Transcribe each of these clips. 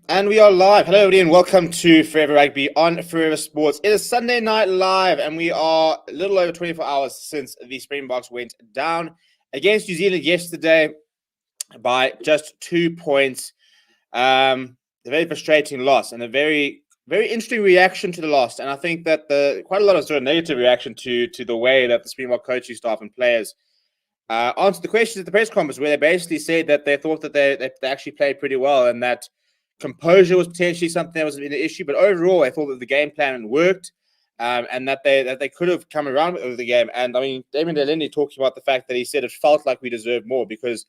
And we are live. Hello, everybody, and welcome to Forever Rugby on Forever Sports. It is Sunday night live, and we are a little over 24 hours since the Springboks went down against New Zealand yesterday by just 2 points. A very frustrating loss and a very, very interesting reaction to the loss. And I think that quite a lot of sort of negative reaction to the way that the Springbok coaching staff and players answered the questions at the press conference, where they basically said that they thought that they actually played pretty well and that composure was potentially something that was an issue. But overall, I thought that the game plan worked and that they could have come around with the game. And I mean, Damien Delaney talking about the fact that he said it felt like we deserved more because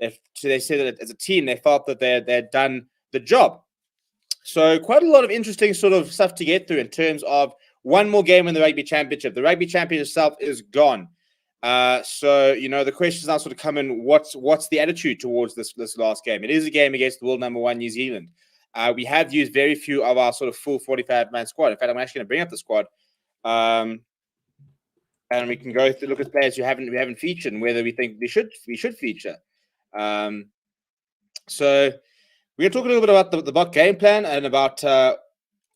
they said that as a team, they felt that they had done the job. So quite a lot of interesting sort of stuff to get through in terms of one more game in the Rugby Championship. The Rugby Championship itself is gone. So the questions now sort of come in. What's the attitude towards this last game? It is a game against the world number one New Zealand. We have used very few of our sort of full 45-man squad. In fact, I'm actually going to bring up the squad, and we can go through look at players we haven't featured and whether we think we should feature. So we're going to talk a little bit about the BOKS game plan and about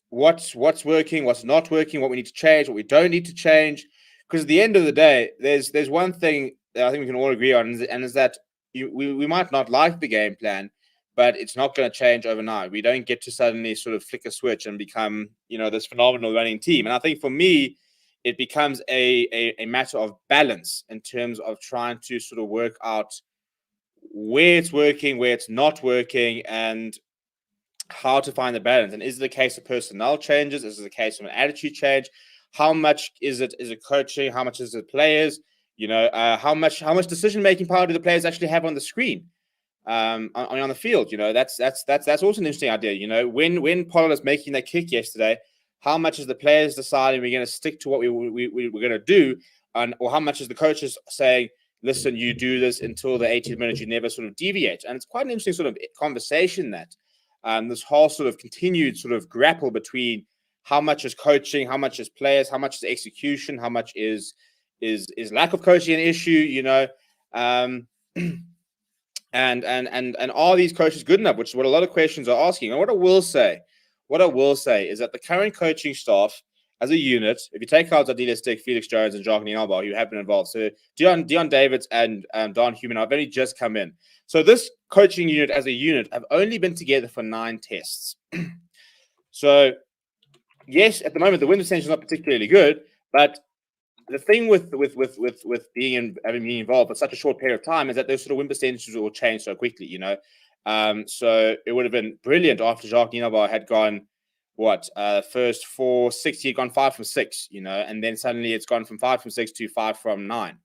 what's working, what's not working, what we need to change, what we don't need to change. Because at the end of the day, there's one thing that I think we can all agree on, and is that we might not like the game plan, but it's not going to change overnight. We don't get to suddenly sort of flick a switch and become, this phenomenal running team. And I think for me, it becomes a matter of balance in terms of trying to sort of work out where it's working, where it's not working, and how to find the balance. And is it a case of personnel changes? Is it a case of an attitude change? How much is it coaching? How much is it players? How much decision-making power do the players actually have on the screen, on the field? That's also an interesting idea. When Pollard is making that kick yesterday, how much is the players deciding we're going to stick to what we're going to do, or how much is the coaches saying, listen, you do this until the 80th minute, you never sort of deviate? And it's quite an interesting sort of conversation that this whole sort of continued sort of grapple between how much is coaching, how much is players, how much is execution, how much is lack of coaching an issue, and are these coaches good enough, which is what a lot of questions are asking. And what I will say is that the current coaching staff as a unit, if you take out Adila Stick, Felix Jones, and Jacques Nielbar, who have been involved, so Dion Davids and Don Human have only just come in. So this coaching unit as a unit have only been together for 9 tests. So yes, at the moment the win percentage is not particularly good, but the thing with being involved for such a short period of time is that those sort of win percentages will change so quickly. So it would have been brilliant after Jacques Nielbar had gone first 4 6, he had gone 5 from 6, and then suddenly it's gone from 5 from 6 to 5 from 9.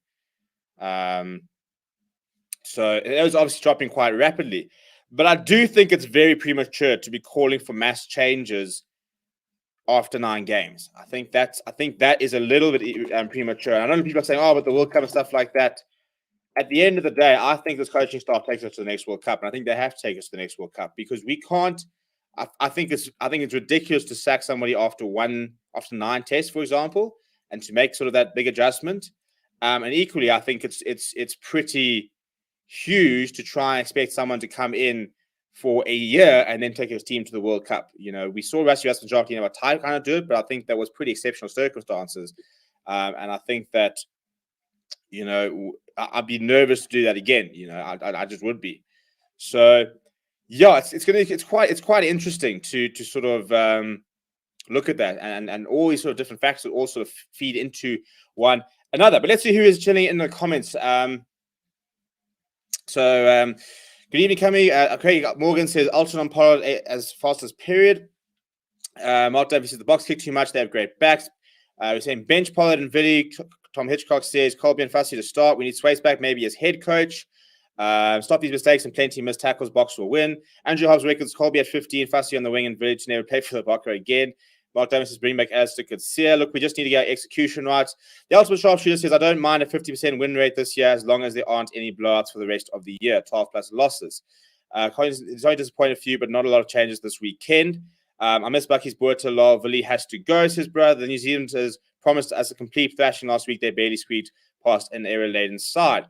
So it was obviously dropping quite rapidly, but I do think it's very premature to be calling for mass changes after 9 games. I think that is a little bit premature. And I know people are saying, "Oh, but the World Cup and stuff like that." At the end of the day, I think this coaching staff takes us to the next World Cup, and I think they have to take us to the next World Cup because we can't. I think it's ridiculous to sack somebody after 9 tests, for example, and to make sort of that big adjustment. And equally, I think it's pretty huge to try and expect someone to come in for a year and then take his team to the World Cup. We saw Rassie and Jacques kind of do it, but I think that was pretty exceptional circumstances. And I think that, I'd be nervous to do that again. I just would be. So yeah, it's quite interesting to sort of look at that and all these sort of different factors that all sort of feed into one another. But let's see who is chilling in the comments. Good evening, Cami. Okay, Morgan says Alton on Pollard as fast as period. Mark Davies says the box kick too much. They have great backs. We're saying bench Pollard and Vili. Tom Hitchcock says Colby and Fussy to start. We need Swace back maybe as head coach. Stop these mistakes and plenty of missed tackles. Box will win. Andrew Hobbs records Colby at 15, Fussy on the wing, and Vili to never play for the Bokker again. Mark Davis says bring back Alistair Coetzee. Look, we just need to get execution right. The Ultimate Sharpshooter says I don't mind a 50% win rate this year as long as there aren't any blowouts for the rest of the year. 12 plus losses. It's only disappointed a few, but not a lot of changes this weekend. I miss Bucky's Boerta. Lol. Vili has to go, says brother. The New Zealanders promised us a complete thrashing last week. They barely squeaked past an error-laden side.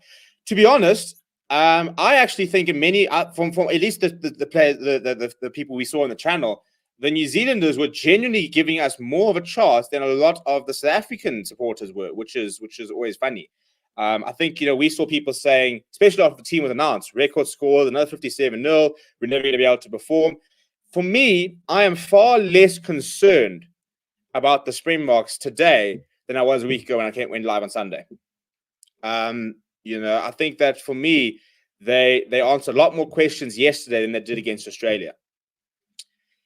To be honest, I actually think in many, from at least the players, the people we saw on the channel, the New Zealanders were genuinely giving us more of a chance than a lot of the South African supporters were, which is always funny. I think we saw people saying, especially after the team was announced, record score, another 57-0, we're never going to be able to perform. For me, I am far less concerned about the Springboks today than I was a week ago when I went live on Sunday. I think that for me, they answered a lot more questions yesterday than they did against Australia.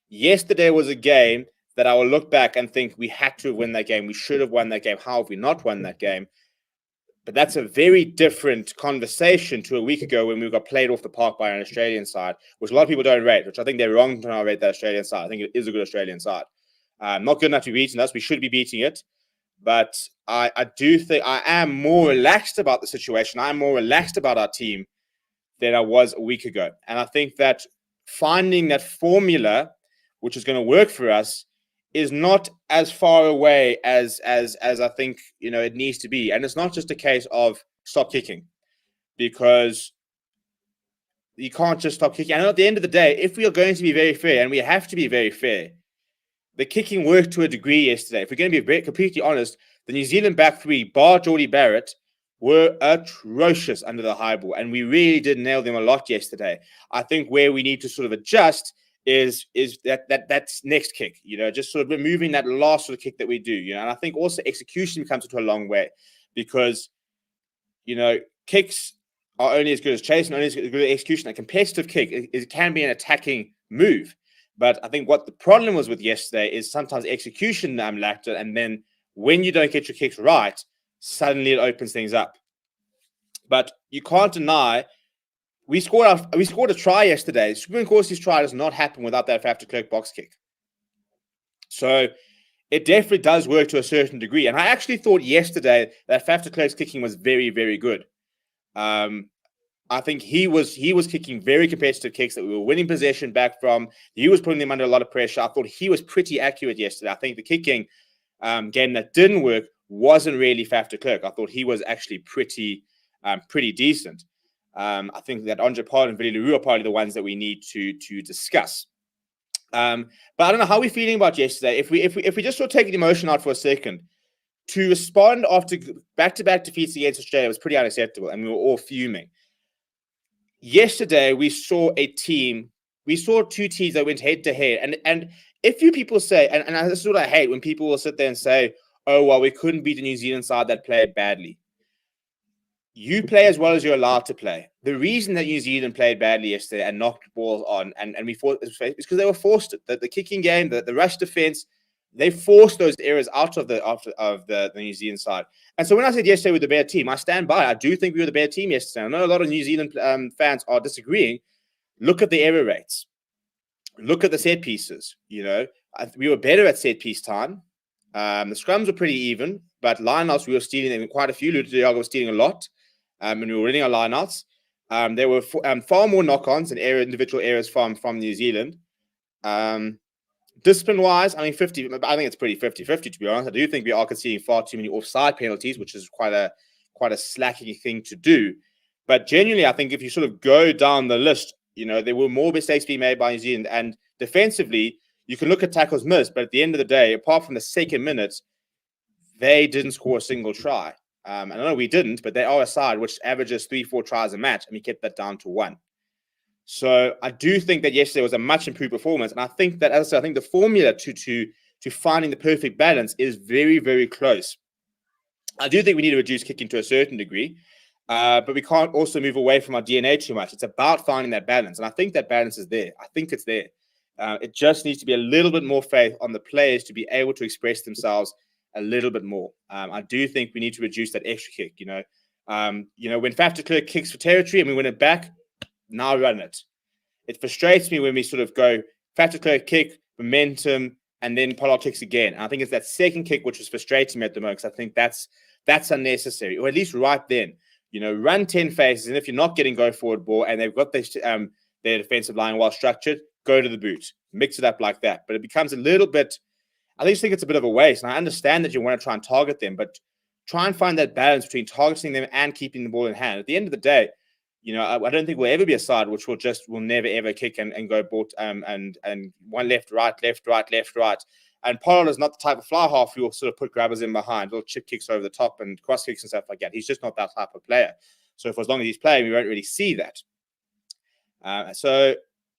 Yesterday was a game that I will look back and think we had to win that game. We should have won that game. How have we not won that game? But that's a very different conversation to a week ago when we got played off the park by an Australian side, which a lot of people don't rate, which I think they're wrong to not rate that Australian side. I think it is a good Australian side. Not good enough to be beating us. We should be beating it. But I do think I am more relaxed about the situation. I'm more relaxed about our team than I was a week ago. And I think that finding that formula, which is going to work for us, is not as far away as I think it needs to be. And it's not just a case of stop kicking, because you can't just stop kicking. And at the end of the day, if we are going to be very fair, and we have to be very fair, the kicking worked to a degree yesterday. If we're going to be completely honest, the New Zealand back three, bar Geordie Barrett, were atrocious under the high ball, and we really did nail them a lot yesterday. I think where we need to sort of adjust is that's next kick, just sort of removing that last sort of kick that we do, and I think also execution comes into a long way, because kicks are only as good as chase and only as good as execution. A competitive kick, it can be an attacking move, but I think what the problem was with yesterday is sometimes execution lacked it, and then when you don't get your kicks right, suddenly it opens things up. But you can't deny we scored a try yesterday. Super Nkorsi's try does not happen without that Faf de Klerk box kick. So it definitely does work to a certain degree. And I actually thought yesterday that Faf de Klerk's kicking was very, very good. I think he was kicking very competitive kicks that we were winning possession back from. He was putting them under a lot of pressure. I thought he was pretty accurate yesterday. I think the kicking game that didn't work wasn't really Faf de Klerk. I thought he was actually pretty decent. I think that Andre Paul and Willie Leroux are probably the ones that we need to discuss. But I don't know how we're feeling about yesterday. If we just sort of take the emotion out for a second, to respond after back-to-back defeats against Australia was pretty unacceptable, and we were all fuming. Yesterday, we saw two teams that went head-to-head, and if you people say, and this is what I hate, when people will sit there and say, oh, well, we couldn't beat the New Zealand side that played badly. You play as well as you're allowed to play. The reason that New Zealand played badly yesterday and knocked balls on and we fought is because they were forced it. The kicking game, the rush defense, they forced those errors out of the New Zealand side. And so when I said yesterday we were the better team, I stand by. I do think we were the better team yesterday. I know a lot of New Zealand fans are disagreeing. Look at the error rates. Look at the set pieces. We were better at set piece time. The scrums were pretty even, but lineouts, we were stealing them quite a few. Ludo Diago was stealing a lot. And we were winning our lineouts. There were far more knock-ons and individual errors from New Zealand. Discipline-wise, I mean, I think it's pretty 50-50, to be honest. I do think we are conceding far too many offside penalties, which is quite a slacking thing to do. But genuinely, I think if you sort of go down the list, there were more mistakes being made by New Zealand. And defensively, you can look at tackles missed, but at the end of the day, apart from the second minute, they didn't score a single try. I know we didn't, but they are a side which averages 3-4 tries a match, and we kept that down to 1. So I do think that yesterday was a much improved performance, and I think that, as I said, I think the formula to finding the perfect balance is very, very close. I do think we need to reduce kicking to a certain degree, but we can't also move away from our DNA too much. It's about finding that balance, and I think that balance is there. I think it's there. It just needs to be a little bit more faith on the players to be able to express themselves a little bit more. I do think we need to reduce that extra kick. When Faf de Klerk kicks for territory and we win it back, now run it. It frustrates me when we sort of go Faf de Klerk kick, momentum, and then Pollard kicks again. And I think it's that second kick which was frustrating me at the moment, because I think that's unnecessary, or at least right then. Run 10 phases, and if you're not getting go forward ball and they've got their defensive line well structured, go to the boot, mix it up like that. But it becomes a little bit. I just think it's a bit of a waste. And I understand that you want to try and target them, but try and find that balance between targeting them and keeping the ball in hand. At the end of the day, I don't think we'll ever be a side which will never ever kick and go and one left, right, left, right, left, right. And Pollard is not the type of fly half who will sort of put grabbers in behind, little chip kicks over the top and cross kicks and stuff like that. He's just not that type of player. So for as long as he's playing, we won't really see that. So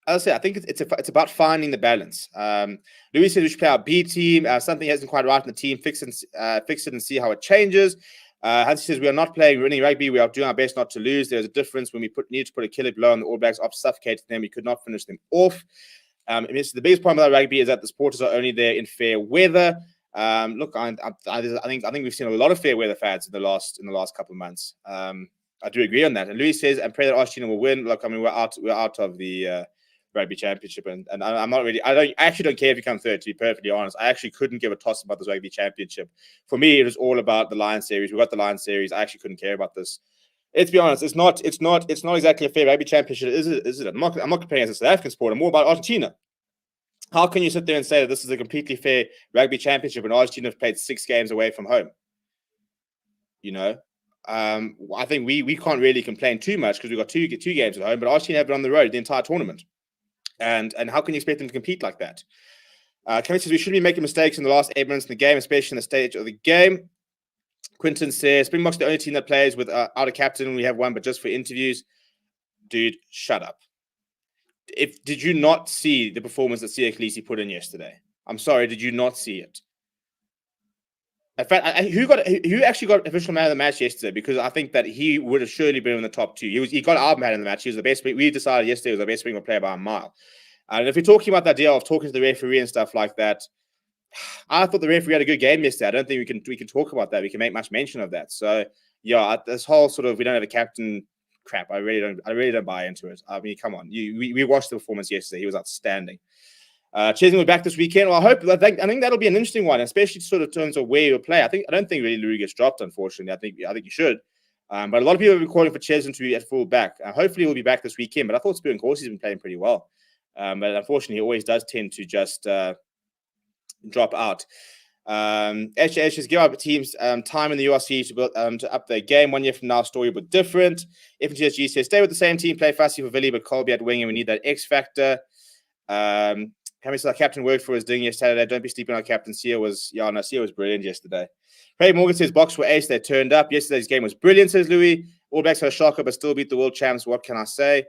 as I say, I think it's about finding the balance. Louis says we should play our B team. Something isn't quite right in the team. Fix it and see how it changes. Hansi says we are not playing winning rugby. We are doing our best not to lose. There's a difference when we need to put a killer blow on the All Blacks after suffocating them. We could not finish them off. The biggest problem with rugby is that the supporters are only there in fair weather. Look, I think we've seen a lot of fair weather fans in the last couple of months. I do agree on that. And Louis says, and pray that Argentina will win. Look, I mean, we're out of the rugby championship, and I'm not really. I actually don't care if you come third. To be perfectly honest, I actually couldn't give a toss about this rugby championship. For me, it was all about the Lions series. We got the Lions series. I actually couldn't care about this. Let's be honest. It's not exactly a fair rugby championship, is it? I'm not comparing it as a South African sport. I'm more about Argentina. How can you sit there and say that this is a completely fair rugby championship when Argentina have played 6 games away from home? I think we can't really complain too much because we've got two games at home, but Argentina have been on the road the entire tournament. And how can you expect them to compete like that? Kevin says we shouldn't be making mistakes in the last 8 minutes in the game, especially in the stage of the game. Quinton says Springbok's the only team that plays without a captain. We have one, but just for interviews. Dude, shut up. Did you not see the performance that Siya Kolisi put in yesterday? I'm sorry, did you not see it? In fact, who actually got official man of the match yesterday? Because I think that he would have surely been in the top 2. He got our man of the match. He was the best. We decided yesterday he was the best Springbok player by a mile. And if you're talking about that deal of talking to the referee and stuff like that, I thought the referee had a good game yesterday. I don't think we can talk about that. We can make much mention of that. So yeah, this whole sort of we don't have a captain crap. I really don't buy into it. I mean, come on, we watched the performance yesterday. He was outstanding. Chesney will be back this weekend. Well, I think that'll be an interesting one, especially sort of in terms of where you'll play. I don't think really Louis gets dropped, unfortunately. I think you should. But a lot of people have been calling for Chesney to be at full back. Hopefully he'll be back this weekend. But I thought Spirit Corsi's been playing pretty well. But unfortunately, he always does tend to just drop out. HH give our teams time in the URC to build to up their game. 1 year from now, story but different. FTSG says stay with the same team, play fussy for Villy, but Colby at wing, and we need that X factor. Cameron says our captain worked for us doing yesterday. Don't be sleeping on our captain. Siya was brilliant yesterday. Craig Morgan says BOKS were ace. They turned up. Yesterday's game was brilliant, says Louis. All Blacks are a shocker, but still beat the world champs. What can I say?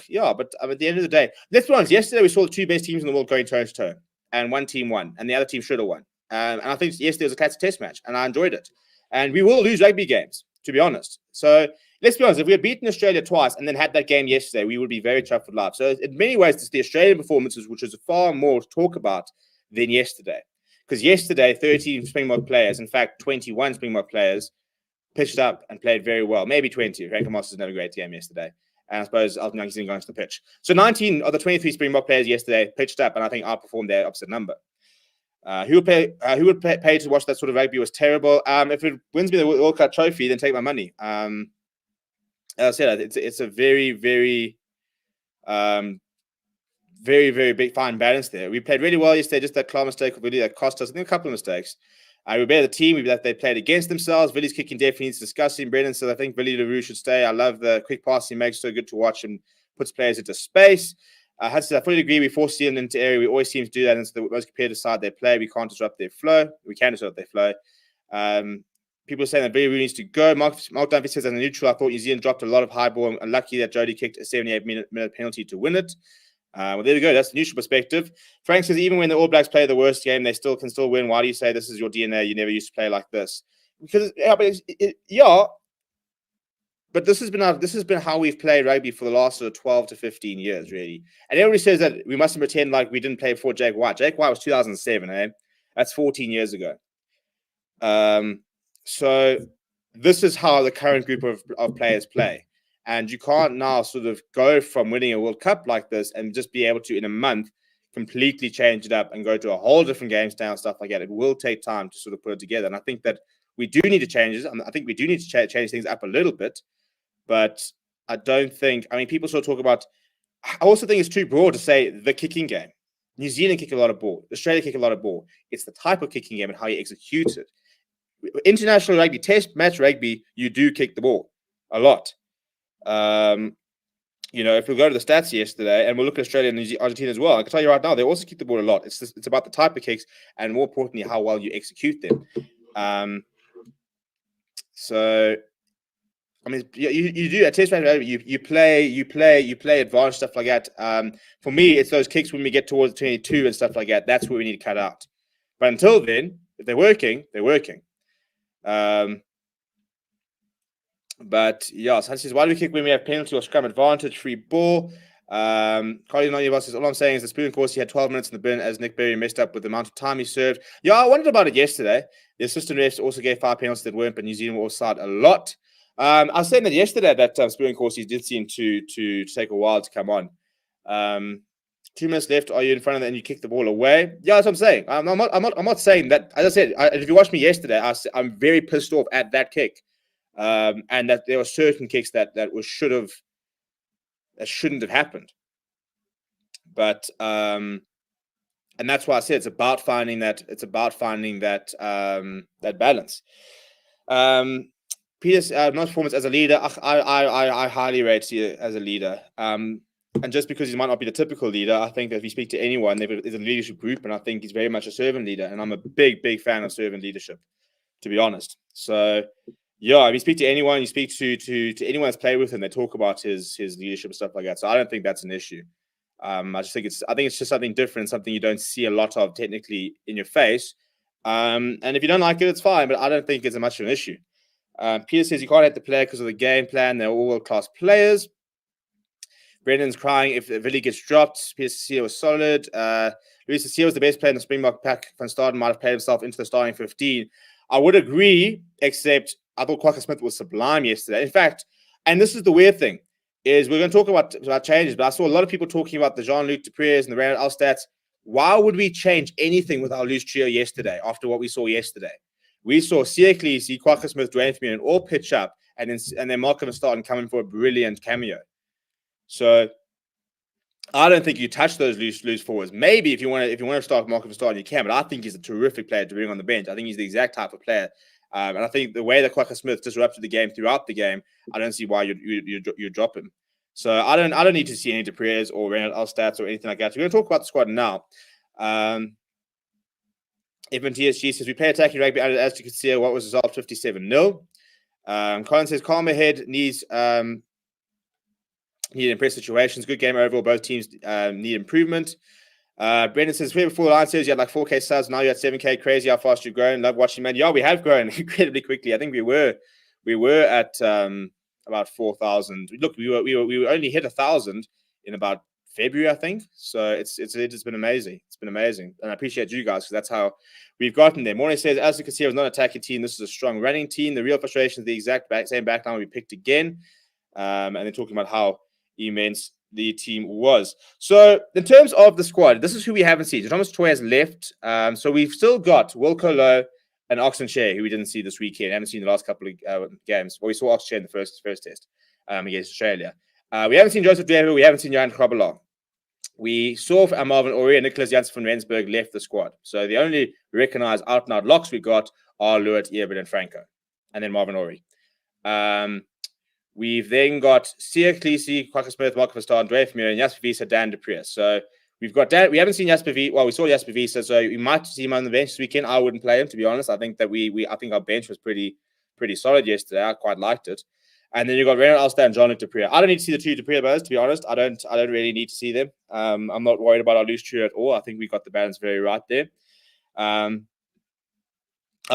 Yeah, but at the end of the day, let's be honest. Yesterday we saw the 2 best teams in the world going toe to toe, and one team won, and the other team should have won. And I think yesterday was a classic test match, and I enjoyed it. And we will lose rugby games, to be honest. So let's be honest. If we had beaten Australia twice and then had that game yesterday, we would be very tough with life. So in many ways, it's the Australian performances, which is far more to talk about than yesterday. Because yesterday, 13 Springbok players, in fact, 21 Springbok players, pitched up and played very well. Maybe 20. Frank Masters didn't have a great game yesterday. And I suppose Elton Young's didn't go into the pitch. So 19 of the 23 Springbok players yesterday pitched up, and I think outperformed their opposite number. Who would pay to watch that sort of rugby was terrible. If it wins me the World Cup trophy, then take my money. As I said, it's a very, very, very, very big fine balance there. We played really well yesterday. Just that claw mistake really that cost us. I think a couple of mistakes. We better the team. That they played against themselves. Villy's kicking definitely needs discussing. Brendan says I think Villy LaRue should stay. I love the quick pass he makes. So good to watch and puts players into space. Hudson, I fully agree. We force them into area. We always seem to do that. And it's the most competitive side they play. We can't disrupt their flow. We can disrupt their flow. People are saying that Villy needs to go. Mark Dunphy says, as a neutral, I thought New Zealand dropped a lot of high ball. And lucky that Jody kicked a 78-minute penalty to win it. Well, there we go. That's the neutral perspective. Frank says, even when the All Blacks play the worst game, they still can win. Why do you say this is your DNA? You never used to play like this. Because but this has been how we've played rugby for the last sort of 12 to 15 years, really. And everybody says that we mustn't pretend like we didn't play before Jake White. Jake White was 2007, eh? That's 14 years ago. So this is how the current group of players play. And you can't now sort of go from winning a World Cup like this and just be able to, in a month, completely change it up and go to a whole different game style and stuff like that. It will take time to sort of put it together. And I think that we do need to change it. I think we do need to change things up a little bit. But I don't think, people sort of talk about, I also think it's too broad to say the kicking game. New Zealand kick a lot of ball. Australia kick a lot of ball. It's the type of kicking game and how you execute it. International rugby, test match rugby, you do kick the ball a lot. If we go to the stats yesterday and we'll look at Australia and Argentina as well, I can tell you right now, they also kick the ball a lot. It's about the type of kicks and more importantly, how well you execute them. So, I mean, you do a test match. You play advanced stuff like that. For me, it's those kicks when we get towards 22 and stuff like that. That's where we need to cut out. But until then, if they're working, they're working. But yeah, Sanchez says, why do we kick when we have penalty or scrum advantage, free ball? Carly Nonyev says, all I'm saying is the spoon course, he had 12 minutes in the bin as Nick Berry messed up with the amount of time he served. Yeah, I wondered about it yesterday. The assistant refs also gave 5 penalties that weren't, but New Zealand were offside a lot. I was saying that yesterday that spoon course, he did seem to take a while to come on. 2 minutes left. Are you in front of that and you kick the ball away? Yeah, that's what I'm saying. I'm not saying that. As I said, if you watched me yesterday, I'm very pissed off at that kick. And that there were certain kicks that shouldn't have happened. But and that's why I said it's about finding that that balance. Peter's not performance as a leader. I highly rate you as a leader. And just because he might not be the typical leader, I think that if you speak to anyone, there's a leadership group, and I think he's very much a servant leader. And I'm a big fan of servant leadership, to be honest. So yeah, if you speak to anyone, you speak to anyone that's played with him, they talk about his leadership and stuff like that. So I don't think that's an issue. I think it's just something different, something you don't see a lot of technically in your face. And if you don't like it, it's fine, but I don't think it's much of an issue. Peter says you can't hate the player because of the game plan. They're all world-class players. Brendan's crying if Villy gets dropped. Peter Cecile was solid. Luis Cecile was the best player in the Springbok pack. Van Staden might have played himself into the starting 15. I would agree, except I thought Quacker Smith was sublime yesterday. In fact, and this is the weird thing, is we're going to talk about changes, but I saw a lot of people talking about the Jean-Luc Dupreez and the Randall Alstats. Why would we change anything with our loose trio yesterday after what we saw yesterday? We saw Sierklisi, Quacker Smith, Dwayne Vermeulen all pitch up, and then Malcolm Van Staden coming for a brilliant cameo. So I don't think you touch those loose forwards. Maybe if you want to start Malcolm Van Staden, you can, but I think he's a terrific player to bring on the bench. I think he's the exact type of player. And I think the way that Quacker Smith disrupted the game throughout the game, I don't see why you drop him. So I don't need to see any Dupreez or Randall Alstats or anything like that. So we're going to talk about the squad now. Evan TSG says we play attacking rugby as you can see. What was the result? 57-0. Colin says calm ahead needs need impressive situations. Good game overall. Both teams need improvement. Brendan says, before the line says you had like 4K subs, now you're at 7K. Crazy how fast you've grown. Love watching, man. Yeah, we have grown incredibly quickly. I think we were at about 4,000. Look, we were only hit 1,000 in about February, I think. So it's been amazing. It's been amazing, and I appreciate you guys because that's how we've gotten there. Morning says, as you can see, it was not an attacking team. This is a strong running team. The real frustration is the exact same backline we picked again, and then talking about how immense the team was. So in terms of the squad, this is who we haven't seen. Thomas Toy has left. So we've still got Wilco Lowe and Oxenshare, who we didn't see this weekend. Haven't seen the last couple of games. Well, we saw Oxenshare in the first test against Australia. We haven't seen Joseph Dever. We haven't seen Johan Krabbelar. We saw Marvin Ori and Nicholas Janssen van Rensburg left the squad. So the only recognized out-and-out locks we got are Luat, Earbert, and Franco. And then Marvin Ori. We've then got Sia Klesi, Quacker Smith, Mark Verstappen, Dwayne Vermeulen, and Jasper Visa, Dan Dupreez. So we've got Dan. We haven't seen Jasper Visa. Well, we saw Jasper Visa, so we might see him on the bench this weekend. I wouldn't play him, to be honest. I think that I think our bench was pretty solid yesterday. I quite liked it. And then you've got Randall Alstat and Jean-Luc Dupreez. I don't need to see the two Dupreez brothers, to be honest. I don't really need to see them. I'm not worried about our loose trio at all. I think we got the balance very right there. I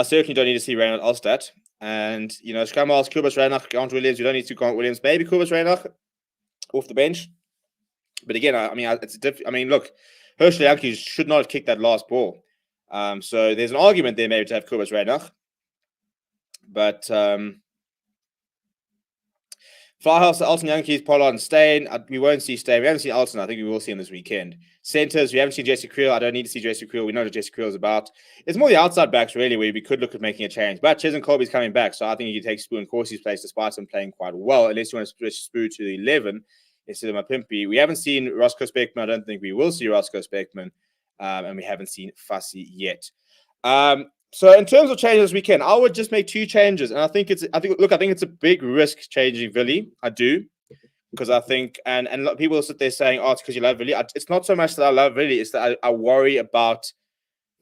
certainly don't need to see Randall Alstat. And, Scramals, Kubas Reinach, Grant Williams. We don't need to Grant Williams. Maybe Kubas Reinach off the bench. But again, look, Herschel Yankees should not have kicked that last ball. So there's an argument there maybe to have Kubas Reinach. But Firehouse, Alton Yankees, Pollard, and Stain. We won't see Stain. We haven't seen Alton. I think we will see him this weekend. Centers, we haven't seen Jesse Creel. I don't need to see Jesse Creel. We know what Jesse Creel is about. It's more the outside backs, really, where we could look at making a change. But Chesn Colby's coming back, so I think you can take Spoo and Corsi's place despite him playing quite well, unless you want to switch Spoo to the 11 instead of Mapimpi. We haven't seen Roscoe Speckman. I don't think we will see Roscoe Speckman. And we haven't seen Fussy yet. So in terms of changes this weekend, I would just make two changes. And I think it's a big risk changing Villy. I do. because I think, and a lot of people sit there saying, "Oh, it's because you love Villy." It's not so much that I love Villy; it's that I worry about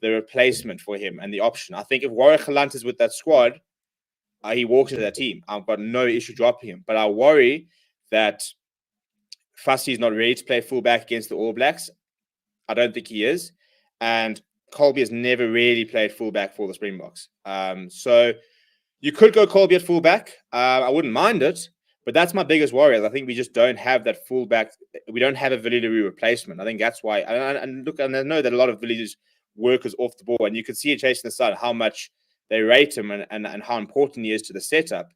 the replacement for him and the option. I think if Warwick Galant is with that squad, he walks into that team. I've got no issue dropping him, but I worry that Fassi is not ready to play fullback against the All Blacks. I don't think he is, and Colby has never really played fullback for the Springboks. So you could go Colby at fullback. I wouldn't mind it, but that's my biggest worry. I think we just don't have that fullback. We don't have a Villiers replacement. I think that's why. And look, and I know that a lot of Villiers workers off the ball, and you can see it chasing the sun how much they rate him and how important he is to the setup.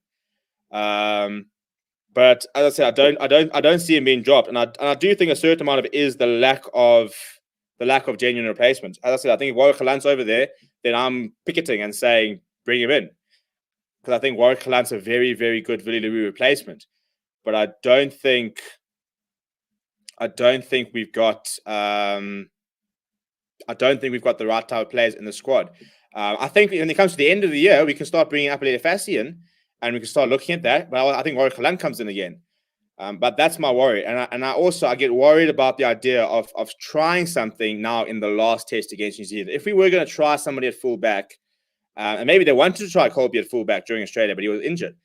But as I said, I don't see him being dropped, and I do think a certain amount of it is the lack of genuine replacements. As I said, I think if Warwick Galant's over there, then I'm picketing and saying bring him in, because I think Warwick Galant's a very, very good Villiers replacement. But I don't think we've got the right type of players in the squad. I think when it comes to the end of the year, we can start bringing up a Fassi in, and we can start looking at that. But I think Warwick Galant comes in again. But that's my worry, and I get worried about the idea of trying something now in the last test against New Zealand. If we were going to try somebody at fullback, and maybe they wanted to try Colby at fullback during Australia, but he was injured,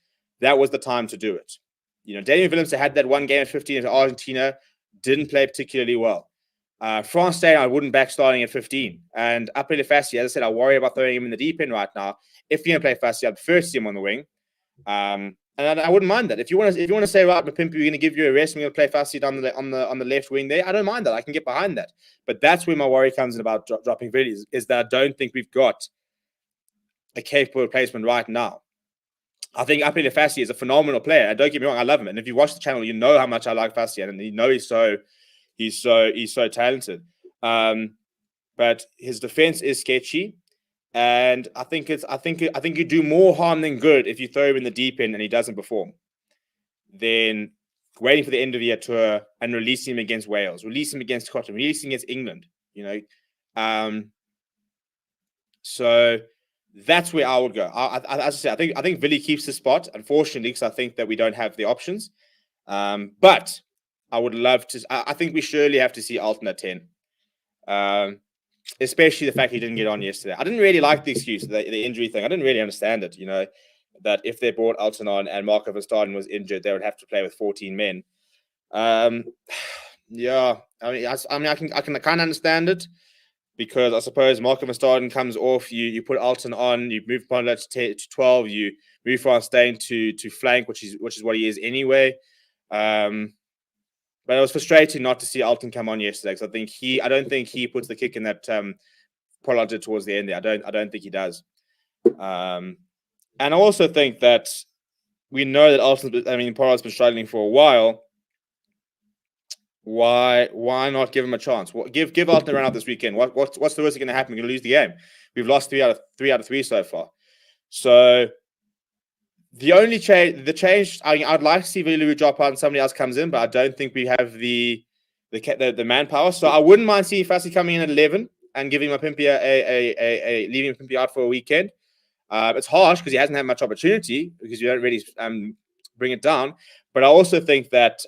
that was the time to do it. Damian Willemse had that one game at 15 at Argentina, didn't play particularly well. France Day, I wouldn't back starting at 15. And Apele Fassi, as I said, I worry about throwing him in the deep end right now. If you're going to play Fassi, I'd prefer to see him on the wing. And I wouldn't mind that. If you want to say, right, Mapimpi, we're going to give you a rest, we're going to play Fassi on the left wing there, I don't mind that. I can get behind that. But that's where my worry comes in about dropping Villiers, is that I don't think we've got a capable replacement right now. I think Apele Fassi is a phenomenal player. And don't get me wrong, I love him. And if you watch the channel, you know how much I like Fassi, and you know he's so talented. But his defense is sketchy. And I think you do more harm than good if you throw him in the deep end and he doesn't perform. Then waiting for the end of the year tour and releasing him against Wales, release him against Scotland, release him against England. So that's where I would go. As I said, I think Villy keeps the spot, unfortunately, because I think that we don't have the options. But I would love to. I think we surely have to see Alton at 10. Especially the fact he didn't get on yesterday. I didn't really like the excuse, the injury thing. I didn't really understand it, that if they brought Alton on and Marco van Staden was injured, they would have to play with 14 men. Yeah, I can kind of understand it, because I suppose Marco van Staden comes off, you put Alton on, you move Ponla to 12, you move Van Steen to flank, which is what he is anyway. But it was frustrating not to see Alton come on yesterday, because I don't think he puts the kick in that Pollard did towards the end there. I don't think he does. And I also think that we know that Pollard's been struggling for a while. Why not give him a chance? Give Alton a run out this weekend. What's the worst going to happen? We're going to lose the game. We've lost 3 out of 3 so far. So the only change, I'd like to see Villiers drop out and somebody else comes in, but I don't think we have the manpower. So I wouldn't mind seeing Fassi coming in at 11 and giving Mapimpi leaving Mapimpi out for a weekend. It's harsh because he hasn't had much opportunity, because you don't really bring it down. But I also think that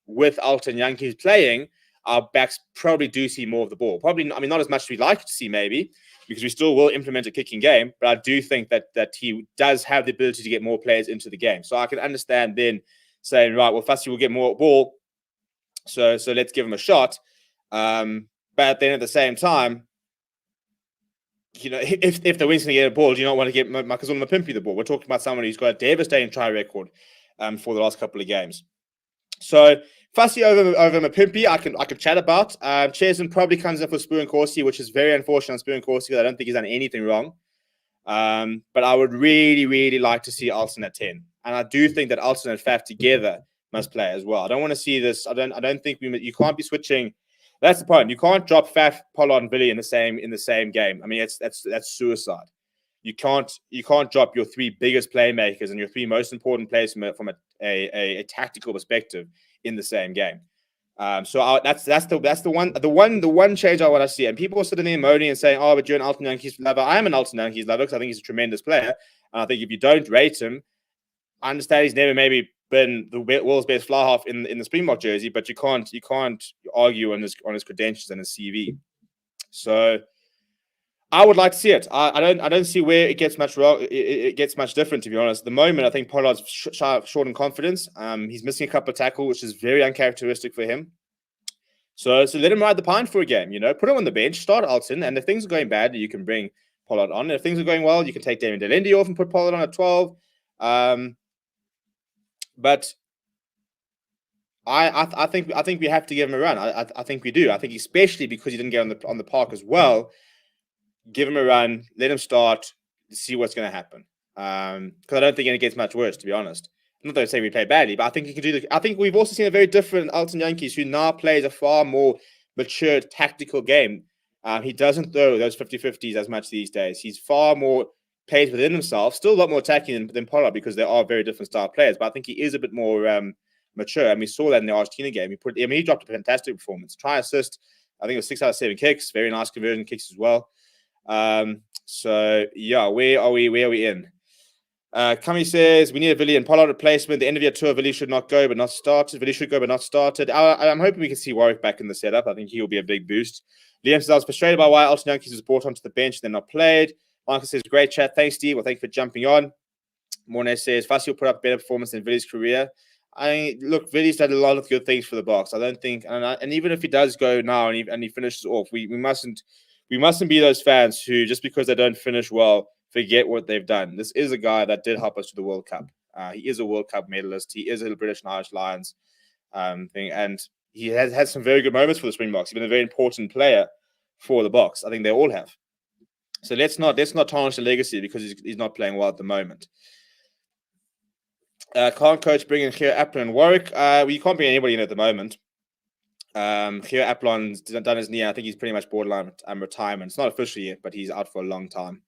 with Alton Yankees playing, our backs probably do see more of the ball. Probably, not as much as we'd like to see, maybe, because we still will implement a kicking game. But I do think that he does have the ability to get more players into the game. So I can understand then saying, right, well, Fassi will get more ball, so let's give him a shot. But then at the same time, if the wing's going to get a ball, do you not want to get Makazole Mapimpi the ball? We're talking about someone who's got a devastating try record for the last couple of games. So Fassi over Mapimpi, I can chat about. Chesson probably comes in for Spoo and Corsi, which is very unfortunate on Spoo and Corsi, because I don't think he's done anything wrong. But I would really, really like to see Alton at 10. And I do think that Alton and Faf together must play as well. I don't want to see this. I don't think you can't be switching. That's the point. You can't drop Faf, Pollard, and Villy in the same game. That's suicide. You can't drop your 3 biggest playmakers and your 3 most important players from a tactical perspective in the same game. So that's the one change I want to see. And people are sitting there moaning and saying, "Oh, but you're an Alton Yankees lover." I am an Alton Yankees lover because I think he's a tremendous player. And I think if you don't rate him, I understand he's never maybe been the world's best fly half in the Springbok jersey, but you can't argue on his credentials and his CV. So I would like to see it. I don't see where it gets much wrong. It gets much different, to be honest. At the moment, I think Pollard's short in confidence. He's missing a couple of tackles, which is very uncharacteristic for him. So let him ride the pine for a game. Put him on the bench, start Alton, and if things are going bad, you can bring Pollard on. And if things are going well, you can take Damien Delendi off and put Pollard on at 12. But I think we have to give him a run. I think we do. I think especially because he didn't get on the park as well. Give him a run, let him start, see what's going to happen. Because I don't think it gets much worse, to be honest. Not that I'm saying we play badly, but I think he can do. I think we've also seen a very different Alton Yankees, who now plays a far more mature tactical game. He doesn't throw those 50-50s as much these days. He's far more plays within himself. Still a lot more attacking than Pollard, because they are very different style players. But I think he is a bit more mature, and we saw that in the Argentina game. He dropped a fantastic performance. Try assist. I think it was 6 out of 7 kicks. Very nice conversion kicks as well. So yeah, where are we in? Kami says we need a Villy and Pollard replacement. The end of your tour, Villy should not go but not started. Villy should go but not started. I'm hoping we can see Warwick back in the setup. I think he will be a big boost. Liam says I was frustrated by why Alton Yankees was brought onto the bench and then not played. Michael says great chat. Thanks, Steve. Well, thank you for jumping on. Mornay says Fassi will put up better performance in Villy's career. Look, Villy's done a lot of good things for the BOKS. I don't think, and even if he does go now and he finishes off, we mustn't be those fans who, just because they don't finish well, forget what they've done. This is a guy that did help us to the World Cup. He is a World Cup medalist. He is a British and Irish Lions thing, and he has had some very good moments for the Springboks. He's been a very important player for the BOKS. I think they all have. So let's not tarnish the legacy because he's not playing well at the moment. Can't coach bring in Gio Appler and Warwick? You can't bring anybody in at the moment. Gio Appler's done his knee. I think he's pretty much borderline retirement. It's not official yet, but he's out for a long time.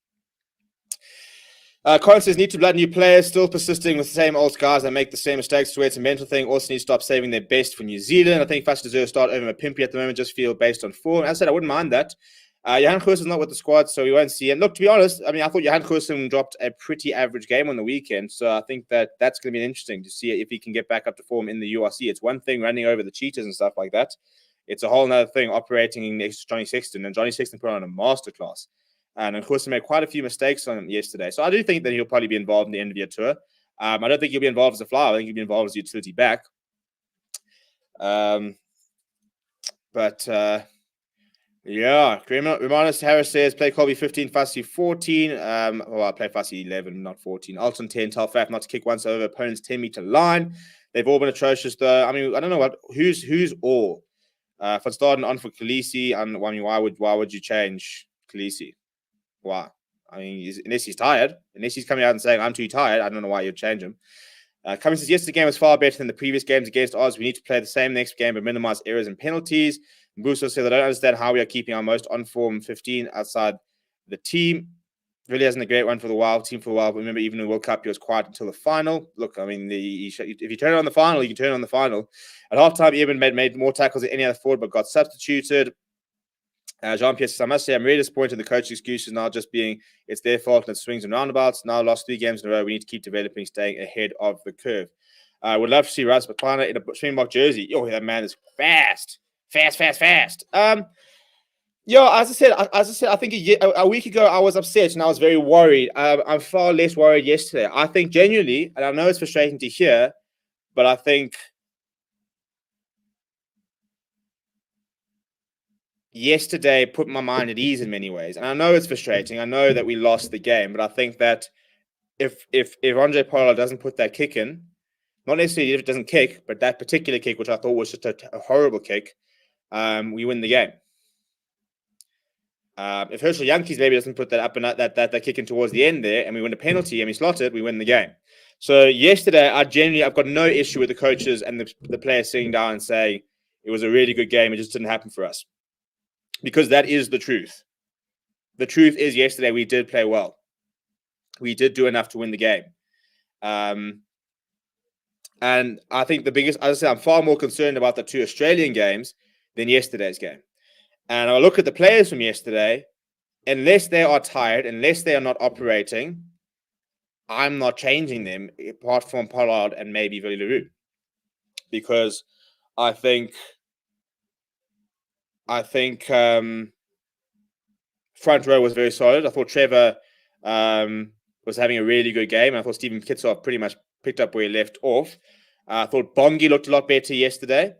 Colin says need to blood new players, still persisting with the same old guys that make the same mistakes. To where it's a mental thing. Also need to stop saving their best for New Zealand. I think Fassi deserves to start over Pimpy at the moment. Just feel based on form. As I said, I wouldn't mind that. Johan Goosen is not with the squad, so we won't see. And look, to be honest, I thought Johan Goosen dropped a pretty average game on the weekend. So I think that's going to be interesting to see if he can get back up to form in the URC. It's one thing running over the cheaters and stuff like that. It's a whole other thing operating next to Johnny Sexton. And Johnny Sexton put on a masterclass. And of course, he made quite a few mistakes on him yesterday. So I do think that he'll probably be involved in the end of year tour. I don't think he'll be involved as a flyer. I think he'll be involved as a utility back. Yeah, Romanus Harris says play Colby 15, Fassi 14. I play Fassi 11, not 14. Alton 10, tell Faf not to kick once over opponent's 10-meter line. They've all been atrocious, though. I don't know who's all. Van Staden on for Khaleesi, and why would you change Khaleesi? Why? Unless he's tired, unless he's coming out and saying I'm too tired, I don't know why you'd change him. Cummings says, yes, the game was far better than the previous games against Oz. We need to play the same next game but minimize errors and penalties. Mbuso said, I don't understand how we are keeping our most on-form 15 outside the team. Really hasn't a great one for the Wild team for a while. But remember, even in the World Cup, he was quiet until the final. Look, if you turn it on the final, you can turn it on the final. At halftime, Eben made more tackles than any other forward, but got substituted. Jean-Pierre says, I must say, I'm really disappointed in the coach's excuses now just being it's their fault and it swings and roundabouts. Now lost 3 games in a row. We need to keep developing, staying ahead of the curve. I would love to see Russ McClana in a Springbok jersey. That man is fast. Fast. As I said, I think a week ago I was upset and I was very worried. I'm far less worried yesterday. I think genuinely, and I know it's frustrating to hear, but I think yesterday put my mind at ease in many ways. And I know it's frustrating. I know that we lost the game, but I think that if Andre Pollard doesn't put that kick in, not necessarily if it doesn't kick, but that particular kick, which I thought was just a horrible kick, we win the game. If Herschel Yankees maybe doesn't put that up and that kick in towards the end there, and we win a penalty and we slot it, we win the game. So yesterday, I've got no issue with the coaches and the players sitting down and saying it was a really good game. It just didn't happen for us, because that is the truth. The truth is yesterday we did play well. We did do enough to win the game. And I think the biggest, as I said, I'm far more concerned about the 2 Australian games than yesterday's game. And I look at the players from yesterday, unless they are tired, unless they are not operating, I'm not changing them apart from Pollard and maybe Willie LaRue, because I think front row was very solid. I thought Trevor was having a really good game. I thought Stephen Kitshoff pretty much picked up where he left off. I thought Bongi looked a lot better yesterday.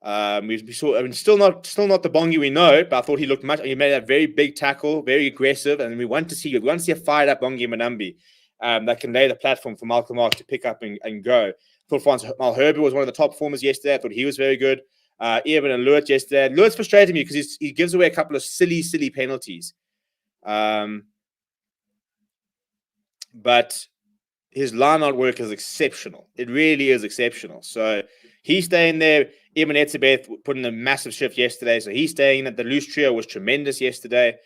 We saw, I mean, still not the Bongi we know, but I thought he looked much. He made a very big tackle, very aggressive, and we want to see a fired up Bongi Manambi that can lay the platform for Malcolm Mark to pick up and go. I thought Frans Malherbe was one of the top performers yesterday. I thought he was very good. Eben and Lewis yesterday. Lewis frustrated me because he gives away a couple of silly penalties. But his line-out work is exceptional. It really is exceptional. So he's staying there. Eben Etzebeth put in a massive shift yesterday, so he's staying in. The loose trio was tremendous yesterday.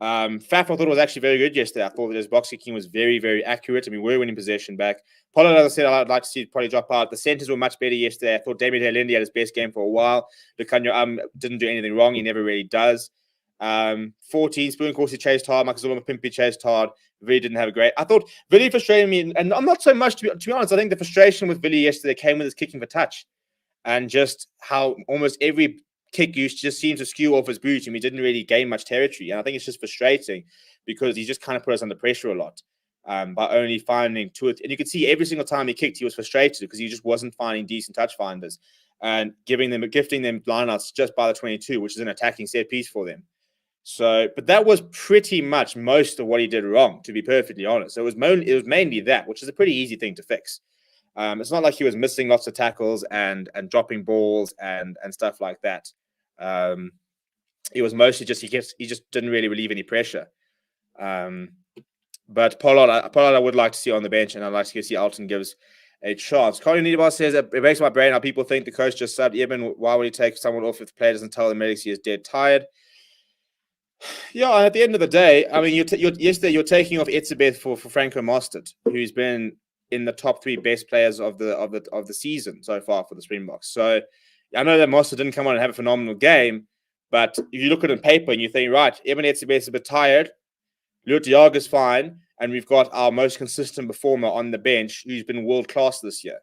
Faf, I thought, was actually very good yesterday. I thought that his box kicking was very, very accurate. I mean, we're winning possession back. Pollard, as I said, I'd like to see it probably drop out. The centers were much better yesterday. I thought Damien Halendi had his best game for a while. Lucanio didn't do anything wrong. He never really does. 14, Spoon Corsi chased hard. Michael Zuluma Pimpy chased hard. Really didn't have a great. I thought Villy frustrated me, and I'm not so much, to be honest. I think the frustration with Villy yesterday came with his kicking for touch, and just how almost every kick used just seemed to skew off his boot, and he didn't really gain much territory. And I think it's just frustrating because he just kind of put us under pressure a lot by only finding two. And you could see every single time he kicked, he was frustrated because he just wasn't finding decent touch finders and gifting them lineouts just by the 22, which is an attacking set piece for them. So, but that was pretty much most of what he did wrong, to be perfectly honest. So it was mainly that, which is a pretty easy thing to fix. It's not like he was missing lots of tackles and dropping balls and stuff like that. It was mostly just he just didn't really relieve any pressure. But Pollard, I would like to see on the bench, and I'd like to see Alton gives a chance. Colin Niederbar says it breaks my brain how people think the coach just subbed Eben. Why would he take someone off if the player doesn't tell the medics he is dead tired? Yeah, at the end of the day, I mean, yesterday you're taking off Etzebeth for Franco Mostert, who's been in the top 3 best players of the season so far for the Springboks. So I know that Mostert didn't come on and have a phenomenal game, but if you look at it on paper and you think, right, Eben Etzebeth is a bit tired, Luot is fine, and we've got our most consistent performer on the bench who's been world class this year.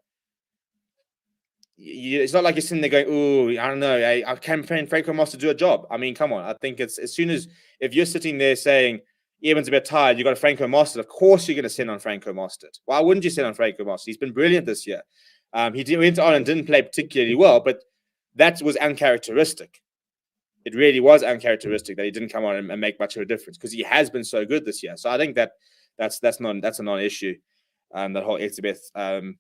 It's not like you're sitting there going, "Oh, I don't know, I can Franco Mostert do a job." I mean, come on. I think it's as soon as if you're sitting there saying Eben's a bit tired, you got a Franco Mostert. Of course, you're going to send on Franco Mostert. Why wouldn't you send on Franco Mostert? He's been brilliant this year. He went on and didn't play particularly well, but that was uncharacteristic. It really was uncharacteristic that he didn't come on and make much of a difference because he has been so good this year. So I think that's a non-issue. That whole Etzebeth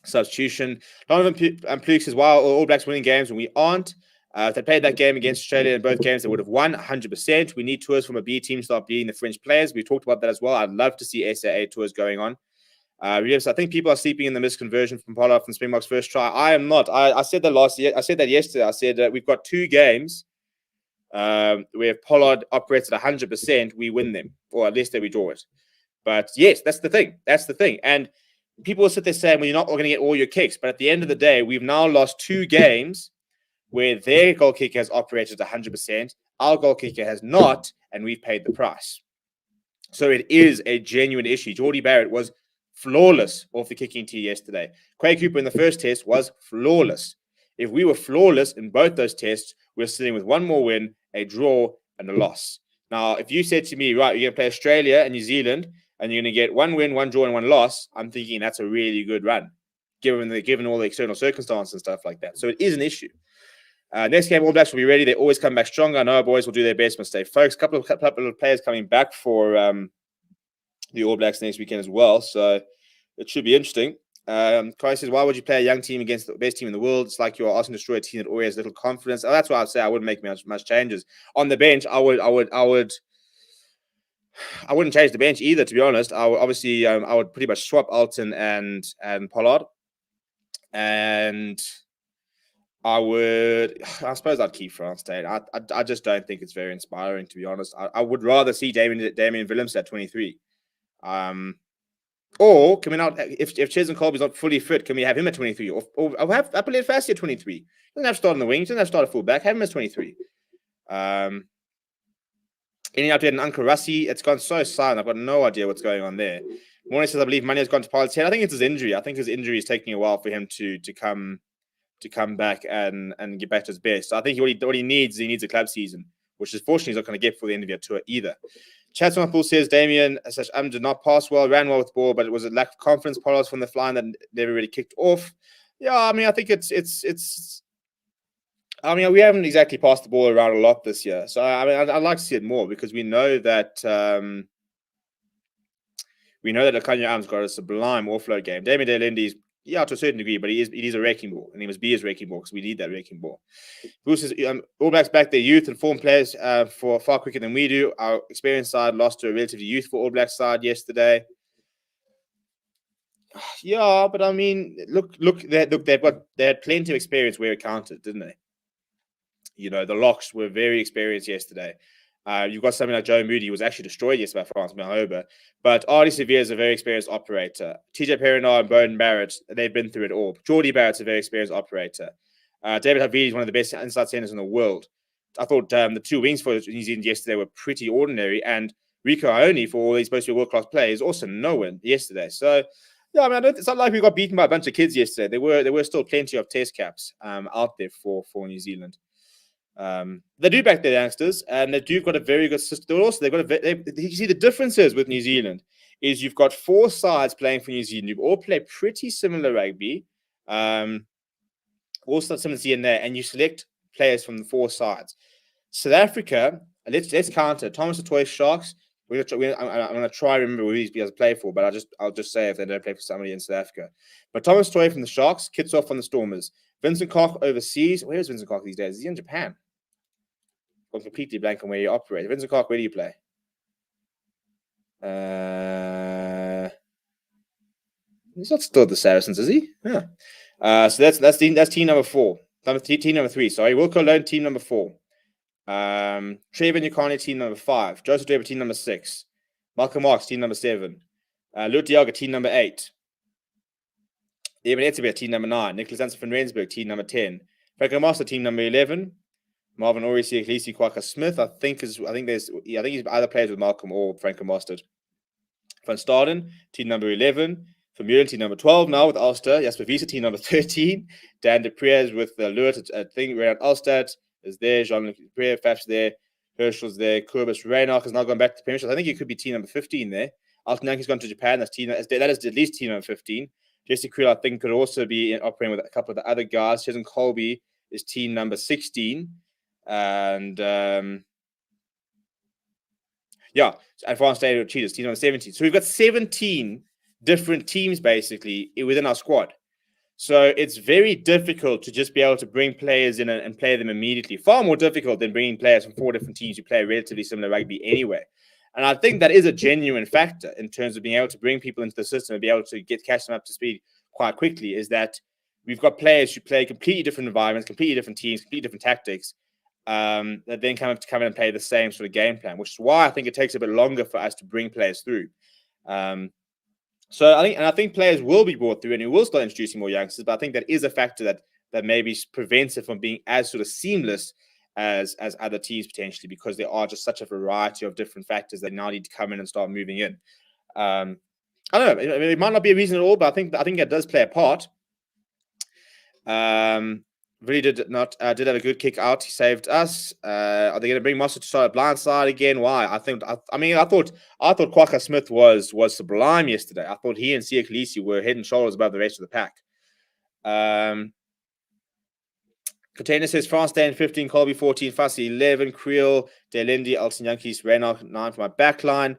substitution. Donovan Pluk says, "Wow, All Blacks winning games when we aren't. If they played that game against Australia in both games, they would have won 100%. We need tours from a B team to start beating the French players." We talked about that as well. I'd love to see SAA tours going on. Yes, I think people are sleeping in the misconversion from Pollard from Springbok's first try. I am not. I said that last year. I said that yesterday. I said we've got 2 games where if Pollard operates at 100%, we win them, or at least that we draw it. But yes, that's the thing. And people will sit there saying, well, you're not going to get all your kicks. But at the end of the day, we've now lost 2 games where their goal kicker has operated 100%. Our goal kicker has not, and we've paid the price. So it is a genuine issue. Geordie Barrett was flawless off the kicking tee yesterday. Quay Cooper in the first test was flawless. If we were flawless in both those tests, we're sitting with 1 more win, a draw, and a loss. Now, if you said to me, right, you're going to play Australia and New Zealand, and you're going to get 1 win, 1 draw, and 1 loss, I'm thinking that's a really good run, given all the external circumstances and stuff like that. So it is an issue. Next game, All Blacks will be ready. They always come back stronger. I know our boys will do their best, but stay focused. Couple of players coming back for the All Blacks next weekend as well. So it should be interesting. Kai says, why would you play a young team against the best team in the world? It's like you're asking to destroy a team that already has little confidence. Oh, that's why I'd say I wouldn't make much changes. On the bench, I wouldn't change the bench either, to be honest. I would pretty much swap Alton and Pollard. And I suppose I'd keep France Day. I just don't think it's very inspiring, to be honest. I would rather see Damien Willems at 23. Or can we not, if Ches and Colby's not fully fit, can we have him at 23? Or have Apolline Fassi at 23? He doesn't have to start on the wing. He doesn't have to start at fullback. Have him as 23. Any update on Uncle Rassi? It's gone so silent. I've got no idea what's going on there. Morning says, I believe Mane has gone to pilot's head. I think it's his injury. I think his injury is taking a while for him to come back and get back to his best. So I think what he needs a club season, which is fortunately he's not going to get for the end of your tour either. Chatsman Pool says Damien did not pass well, ran well with the ball, but it was a lack of confidence. Pollard's from the fly that never really kicked off. Yeah, I mean, I think it's. I mean, we haven't exactly passed the ball around a lot this year, so I mean, I'd like to see it more because we know that Akanya Adams got a sublime offload game. Damien Delindy's to a certain degree, but he is a wrecking ball, and he must be his wrecking ball because we need that wrecking ball. Bruce says All Blacks back their youth and form players for far quicker than we do. Our experienced side lost to a relatively youthful All Blacks side yesterday. Yeah, but I mean, look, they had plenty of experience where it counted, didn't they? The locks were very experienced yesterday. You've got something like Joe Moody, who was actually destroyed yesterday by France Malhoba. But Artie Severe is a very experienced operator. TJ Perinar and Bowden Barrett, they've been through it all. Geordie Barrett's a very experienced operator. David Havili is one of the best inside centers in the world. I thought the two wings for New Zealand yesterday were pretty ordinary. And Rico Ione, for all he's supposed to be a world-class player, is also nowhere yesterday. So, yeah, I mean, it's not like we got beaten by a bunch of kids yesterday. There were still plenty of test caps out there for New Zealand. They do back their youngsters, and they do got a very good system. You see the differences with New Zealand is you've got four sides playing for New Zealand. You all play pretty similar rugby, also similar to there, and you select players from the four sides. South Africa, let's counter Thomas Atoy Sharks. I'm going to try to remember who these guys play for, but I'll just say if they don't play for somebody in South Africa. But Thomas Atoy from the Sharks, kits off on the Stormers. Vincent Koch overseas. Where is Vincent Koch these days? Is he in Japan? I'm completely blank on where you operate. Vincent Koch, where do you play? He's not still at the Saracens, is he? Yeah. So that's team number 4. Team number 3. Sorry, Wilco Lone, team number 4. Trevor Nyakane, team number 5. Joseph Draper, team number 6. Malcolm Marks, team number 7. Lut Diaga, team number 8. Eben Etzebeth, team number 9. Nicholas Hansen van Rensburg, team number 10. Franco Master, team number 11. Marvin Orisi, Ecclesi Kwaka Smith, I think he's either plays with Malcolm or Franco Mostert. Van Staden, team number 11. Vermeulen, team number 12 now with Ulster. Jasper Wiese, team number 13. Dan de Preez with Lewis, I think Renat Ulstad is there. Jean-Luc Deprez, Faf's there. Herschel's there. Kurbis Reinach has now gone back to the Premiership. I think he could be team number 15 there. Alton Yankee's gone to Japan. That is at least team number 15. Jesse Creel, I think, could also be operating with a couple of the other guys. Jason Colby is team number 16. And and France State Cheetahs, team number 17. So we've got 17 different teams basically within our squad. So it's very difficult to just be able to bring players in and play them immediately. Far more difficult than bringing players from 4 different teams who play relatively similar rugby anyway. And I think that is a genuine factor in terms of being able to bring people into the system and be able to catch them up to speed quite quickly, is that we've got players who play completely different environments, completely different teams, completely different tactics, that then come in and play the same sort of game plan, which is why I think it takes a bit longer for us to bring players through. So I think players will be brought through and we will start introducing more youngsters, but I think that is a factor that maybe prevents it from being as sort of seamless as other teams potentially, because there are just such a variety of different factors that now need to come in and start moving in. I don't know. It might not be a reason at all, but I think it does play a part. Really did have a good kick out. He saved us. Are they going to bring Mostert to start a blind side again? Why? I thought Kwaka Smith was sublime yesterday. I thought he and Sia Khaleesi were head and shoulders above the rest of the pack. Container says France Day 15, Colby 14, Fassi 11, Creel, Delendi, Alton Yankees, Reinach 9 for my back line.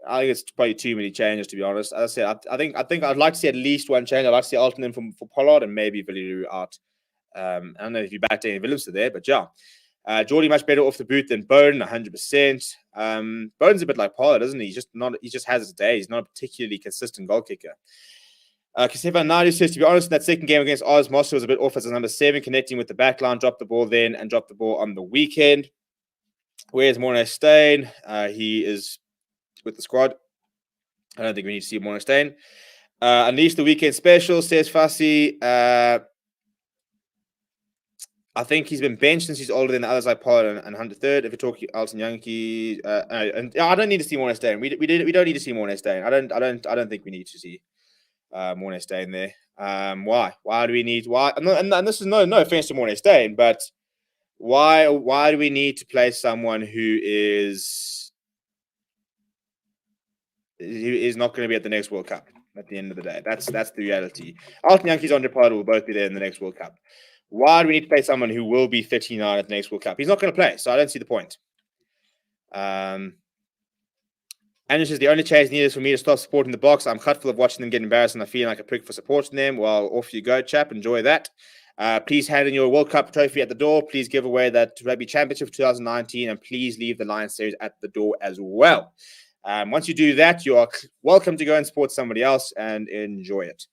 I think it's probably too many changes, to be honest. As I said, I think I'd like to see at least one change. I'd like to see Alton in for Pollard and maybe Villiers out. I don't know if you backed any Williams there, but yeah. Geordie much better off the boot than Bowden, 100%. Bowden's a bit like Pollard, isn't he? He just has his day. He's not a particularly consistent goal kicker. Kasefa Nadu says, to be honest, in that second game against Oz, Moster was a bit off as a number 7, connecting with the back line, dropped the ball then and dropped the ball on the weekend. Where's Morné Steyn? He is with the squad. I don't think we need to see Morné Steyn. Unleash the weekend special, says Fassi. I think he's been benched since he's older than the others like Pollard and Hunter third. If we talk Alton Yankee, and I don't need to see Morné Steyn. We don't need to see Morné Steyn. I don't think we need to see Morné Steyn there. Why? Why do we need? Why? And this is no offense to Morné Steyn, but why do we need to play someone who is not going to be at the next World Cup? At the end of the day, that's the reality. Alton Yankees on Pollard will both be there in the next World Cup. Why do we need to play someone who will be 39 at the next World Cup? He's not going to play, so I don't see the point. And this is the only change needed for me to stop supporting the Boks. I'm cut full of watching them get embarrassed and I feel like a prick for supporting them. Well, off you go, chap. Enjoy that. Please hand in your World Cup trophy at the door. Please give away that Rugby Championship 2019 and please leave the Lions series at the door as well. Once you do that, you are welcome to go and support somebody else and enjoy it.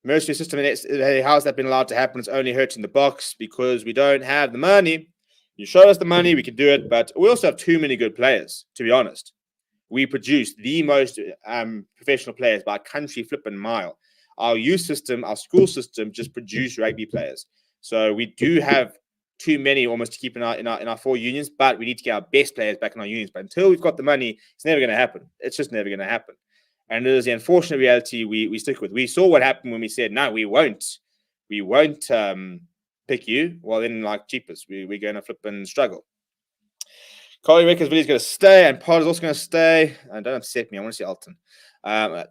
Mercenary system, how has that been allowed to happen? It's only hurting the Boks because we don't have the money. You show us the money, we can do it, but we also have too many good players, to be honest. We produce the most professional players by country flipping mile. Our youth system, our school system just produce rugby players. So we do have too many almost to keep in our four unions, but we need to get our best players back in our unions. But until we've got the money, it's never going to happen. It's just never going to happen. And it is the unfortunate reality we stick with. We saw what happened when we said, no, we won't pick you. Well, then, like, cheapers, we're going to flip and struggle. Carly reckons Billy's going to stay, and Pod is also going to stay. Don't upset me. I want to see Alton.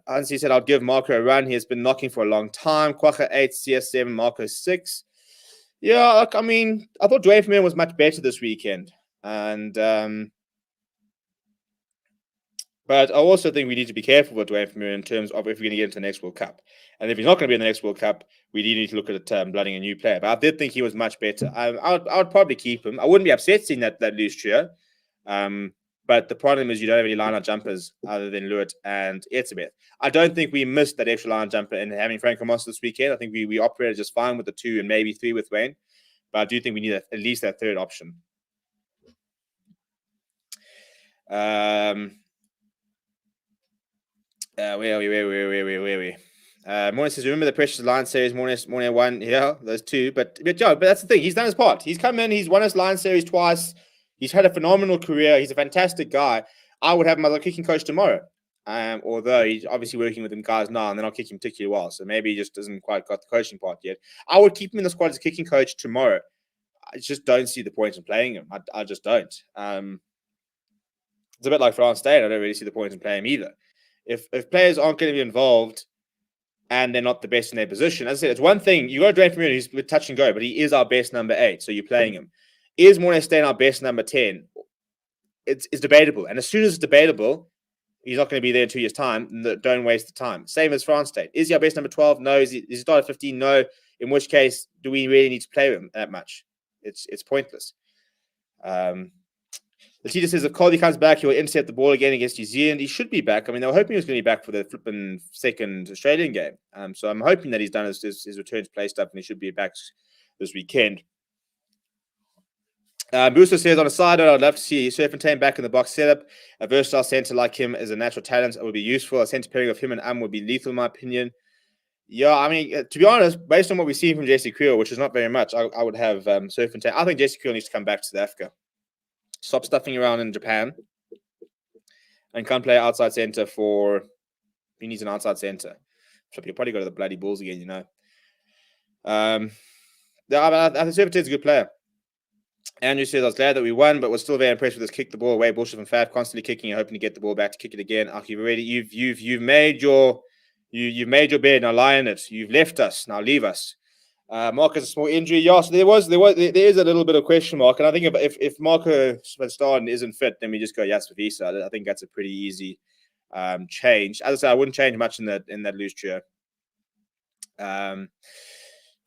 Hansi said, I'll give Marco a run. He has been knocking for a long time. Quacha 8, CS 7, Marco 6. Yeah, I mean, I thought Dwayne Vermeulen was much better this weekend. And but I also think we need to be careful with Dwayne Vermeulen in terms of if we're going to get into the next World Cup. And if he's not going to be in the next World Cup, we do need to look at blooding a new player. But I did think he was much better. I would probably keep him. I wouldn't be upset seeing that loose trio. But the problem is you don't have any line-out jumpers other than Lewitt and Etzebeth. I don't think we missed that extra line jumper in having Franco Moss this weekend. I think we operated just fine with the 2 and maybe 3 with Wayne. But I do think we need at least that third option. Where are we? Morné says, remember the Precious Lions series, Morné won, yeah, those 2. But that's the thing. He's done his part. He's come in, he's won his Lions series twice. He's had a phenomenal career. He's a fantastic guy. I would have him as a kicking coach tomorrow. Although he's obviously working with them guys now, and then I'll kick him particularly well. So maybe he just doesn't quite got the coaching part yet. I would keep him in the squad as a kicking coach tomorrow. I just don't see the point in playing him. I just don't. It's a bit like France Steyn. I don't really see the point in playing him either. If players aren't going to be involved and they're not the best in their position, as I said, it's one thing. You got Dwayne Vermeulen, who's with touch and go, but he is our best number 8, so you're playing him. Is Morné Steyn our best number 10? It's debatable. And as soon as it's debatable, he's not going to be there in 2 years' time. Don't waste the time. Same as France Steyn. Is he our best number 12? No. Is he started 15? No. In which case, do we really need to play him that much? It's pointless. Latita says if Coldy comes back, he will intercept the ball again against New Zealand. He should be back. I mean, they were hoping he was going to be back for the flipping second Australian game. So I'm hoping that he's done his return to play stuff and he should be back this weekend. Booster says, on a side note, I'd love to see Serpentine back in the box setup. A versatile centre like him is a natural talent. It would be useful. A centre pairing of him and would be lethal, in my opinion. Yeah, I mean, to be honest, based on what we've seen from Jesse Creel, which is not very much, I would have Serpentine. I think Jesse Creel needs to come back to South Africa. Stop stuffing around in Japan and come play outside centre for... He needs an outside centre. So he'll probably go to the bloody Bulls again, you know. I think Serpentine's a good player. Andrew says, I was glad that we won, but was still very impressed with this kick the ball away bullshit from Faf, constantly kicking and hoping to get the ball back to kick it again. You've made your bed, now lie in it. You've left us, now leave us. Mark has a small injury. Yeah, so there is a little bit of question mark, and I think if Marco Starden isn't fit, then we just go Jasper Visa. I think that's a pretty easy change. As I said, I wouldn't change much in that loose trio.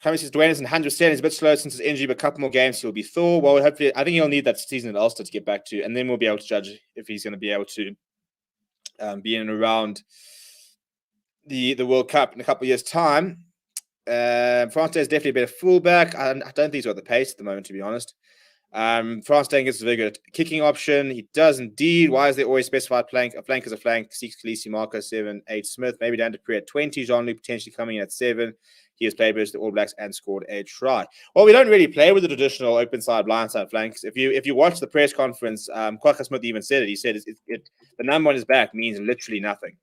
Cummings says Dwayne isn't 100%. He's a bit slow since his injury, but a couple more games he'll be Thor. Well, hopefully, I think he'll need that season at Ulster to get back to, and then we'll be able to judge if he's going to be able to be in and around the World Cup in a couple of years' time. France is definitely a better fullback. I don't think he's got the pace at the moment, to be honest. France gets a very good kicking option. He does indeed. Why is there always specified flank? A flank is a flank. 6 Khaleesi, Marco 7, 8 Smith. Maybe down to Pre at 20. Jean-Luc potentially coming in at 7. he has played versus the All Blacks and scored a try. Well, we don't really play with the traditional open side, blind side flanks. If you watch the press conference, Kwaka Smith even said it. He said the number on his back means literally nothing.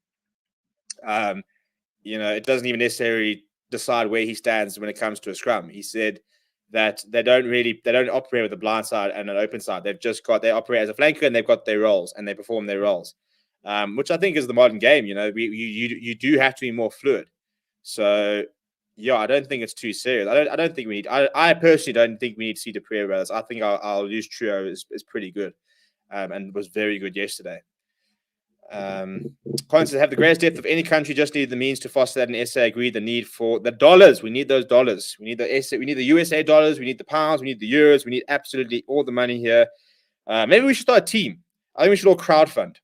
It doesn't even necessarily decide where he stands when it comes to a scrum. He said that they don't operate with a blind side and an open side. They operate as a flanker and they've got their roles and they perform their roles, which I think is the modern game. You do have to be more fluid. So yeah, I don't think it's too serious. I don't think we need. I personally don't think we need to see the Dupree brothers. I think our loose trio is pretty good, and was very good yesterday. Collins says, have the greatest depth of any country, just need the means to foster that. And SA agreed the need for the dollars. We need those dollars. We need the USA dollars. We need the pounds. We need the euros. We need absolutely all the money here. Maybe we should start a team. I think we should all crowdfund.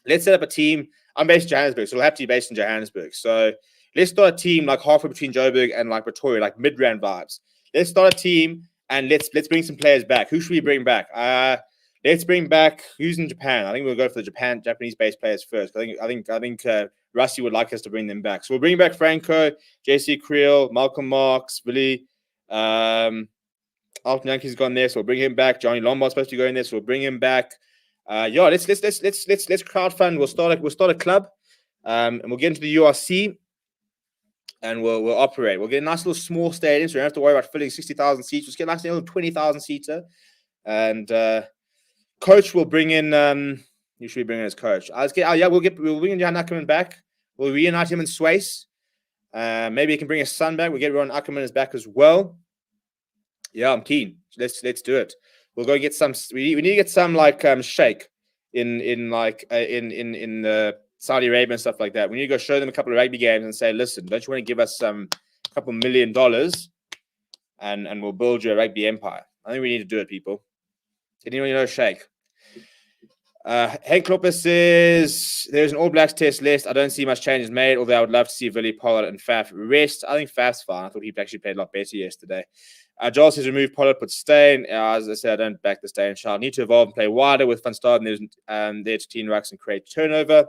Let's set up a team. I'm based in Johannesburg, so we'll have to be based in Johannesburg. So let's start a team like halfway between Joburg and like Pretoria, like mid-rand vibes. Let's start a team and let's bring some players back. Who should we bring back? Let's bring back who's in Japan. I think we'll go for the Japanese-based players first. I think Rusty would like us to bring them back. So we'll bring back Franco, JC Creel, Malcolm Marks, Billy. Alton Yankee's gone there, so we'll bring him back. Johnny Lombard's supposed to be going there, so we'll bring him back. Let's crowdfund. We'll start a club, and we'll get into the URC, and we'll operate. We'll get a nice little small stadium, so we don't have to worry about filling 60,000 seats. We'll get a nice little 20,000 seater, and coach will bring in. Who should we bring in as coach? We'll bring in Jan Ackerman back. We'll reunite him in Swace. Maybe he can bring his son back. We'll get Ron Ackerman back as well. Yeah, I'm keen. Let's do it. We'll go get some. We need to get some like shake in Saudi Arabia and stuff like that. We need to go show them a couple of rugby games and say, listen, don't you want to give us a couple $1 million, and we'll build you a rugby empire. I think we need to do it, people. Anyone know shake? Hank Lopez says there's an All Blacks test list. I don't see much changes made, although I would love to see Willie Pollard and Faf rest. I think Faf's fine. I thought he actually played a lot better yesterday. Joel says remove Pollard, put Steyn. As I said, I don't back the Steyn shot. Need to evolve and play wider with Van Staden. There's there to teen rucks and create turnover.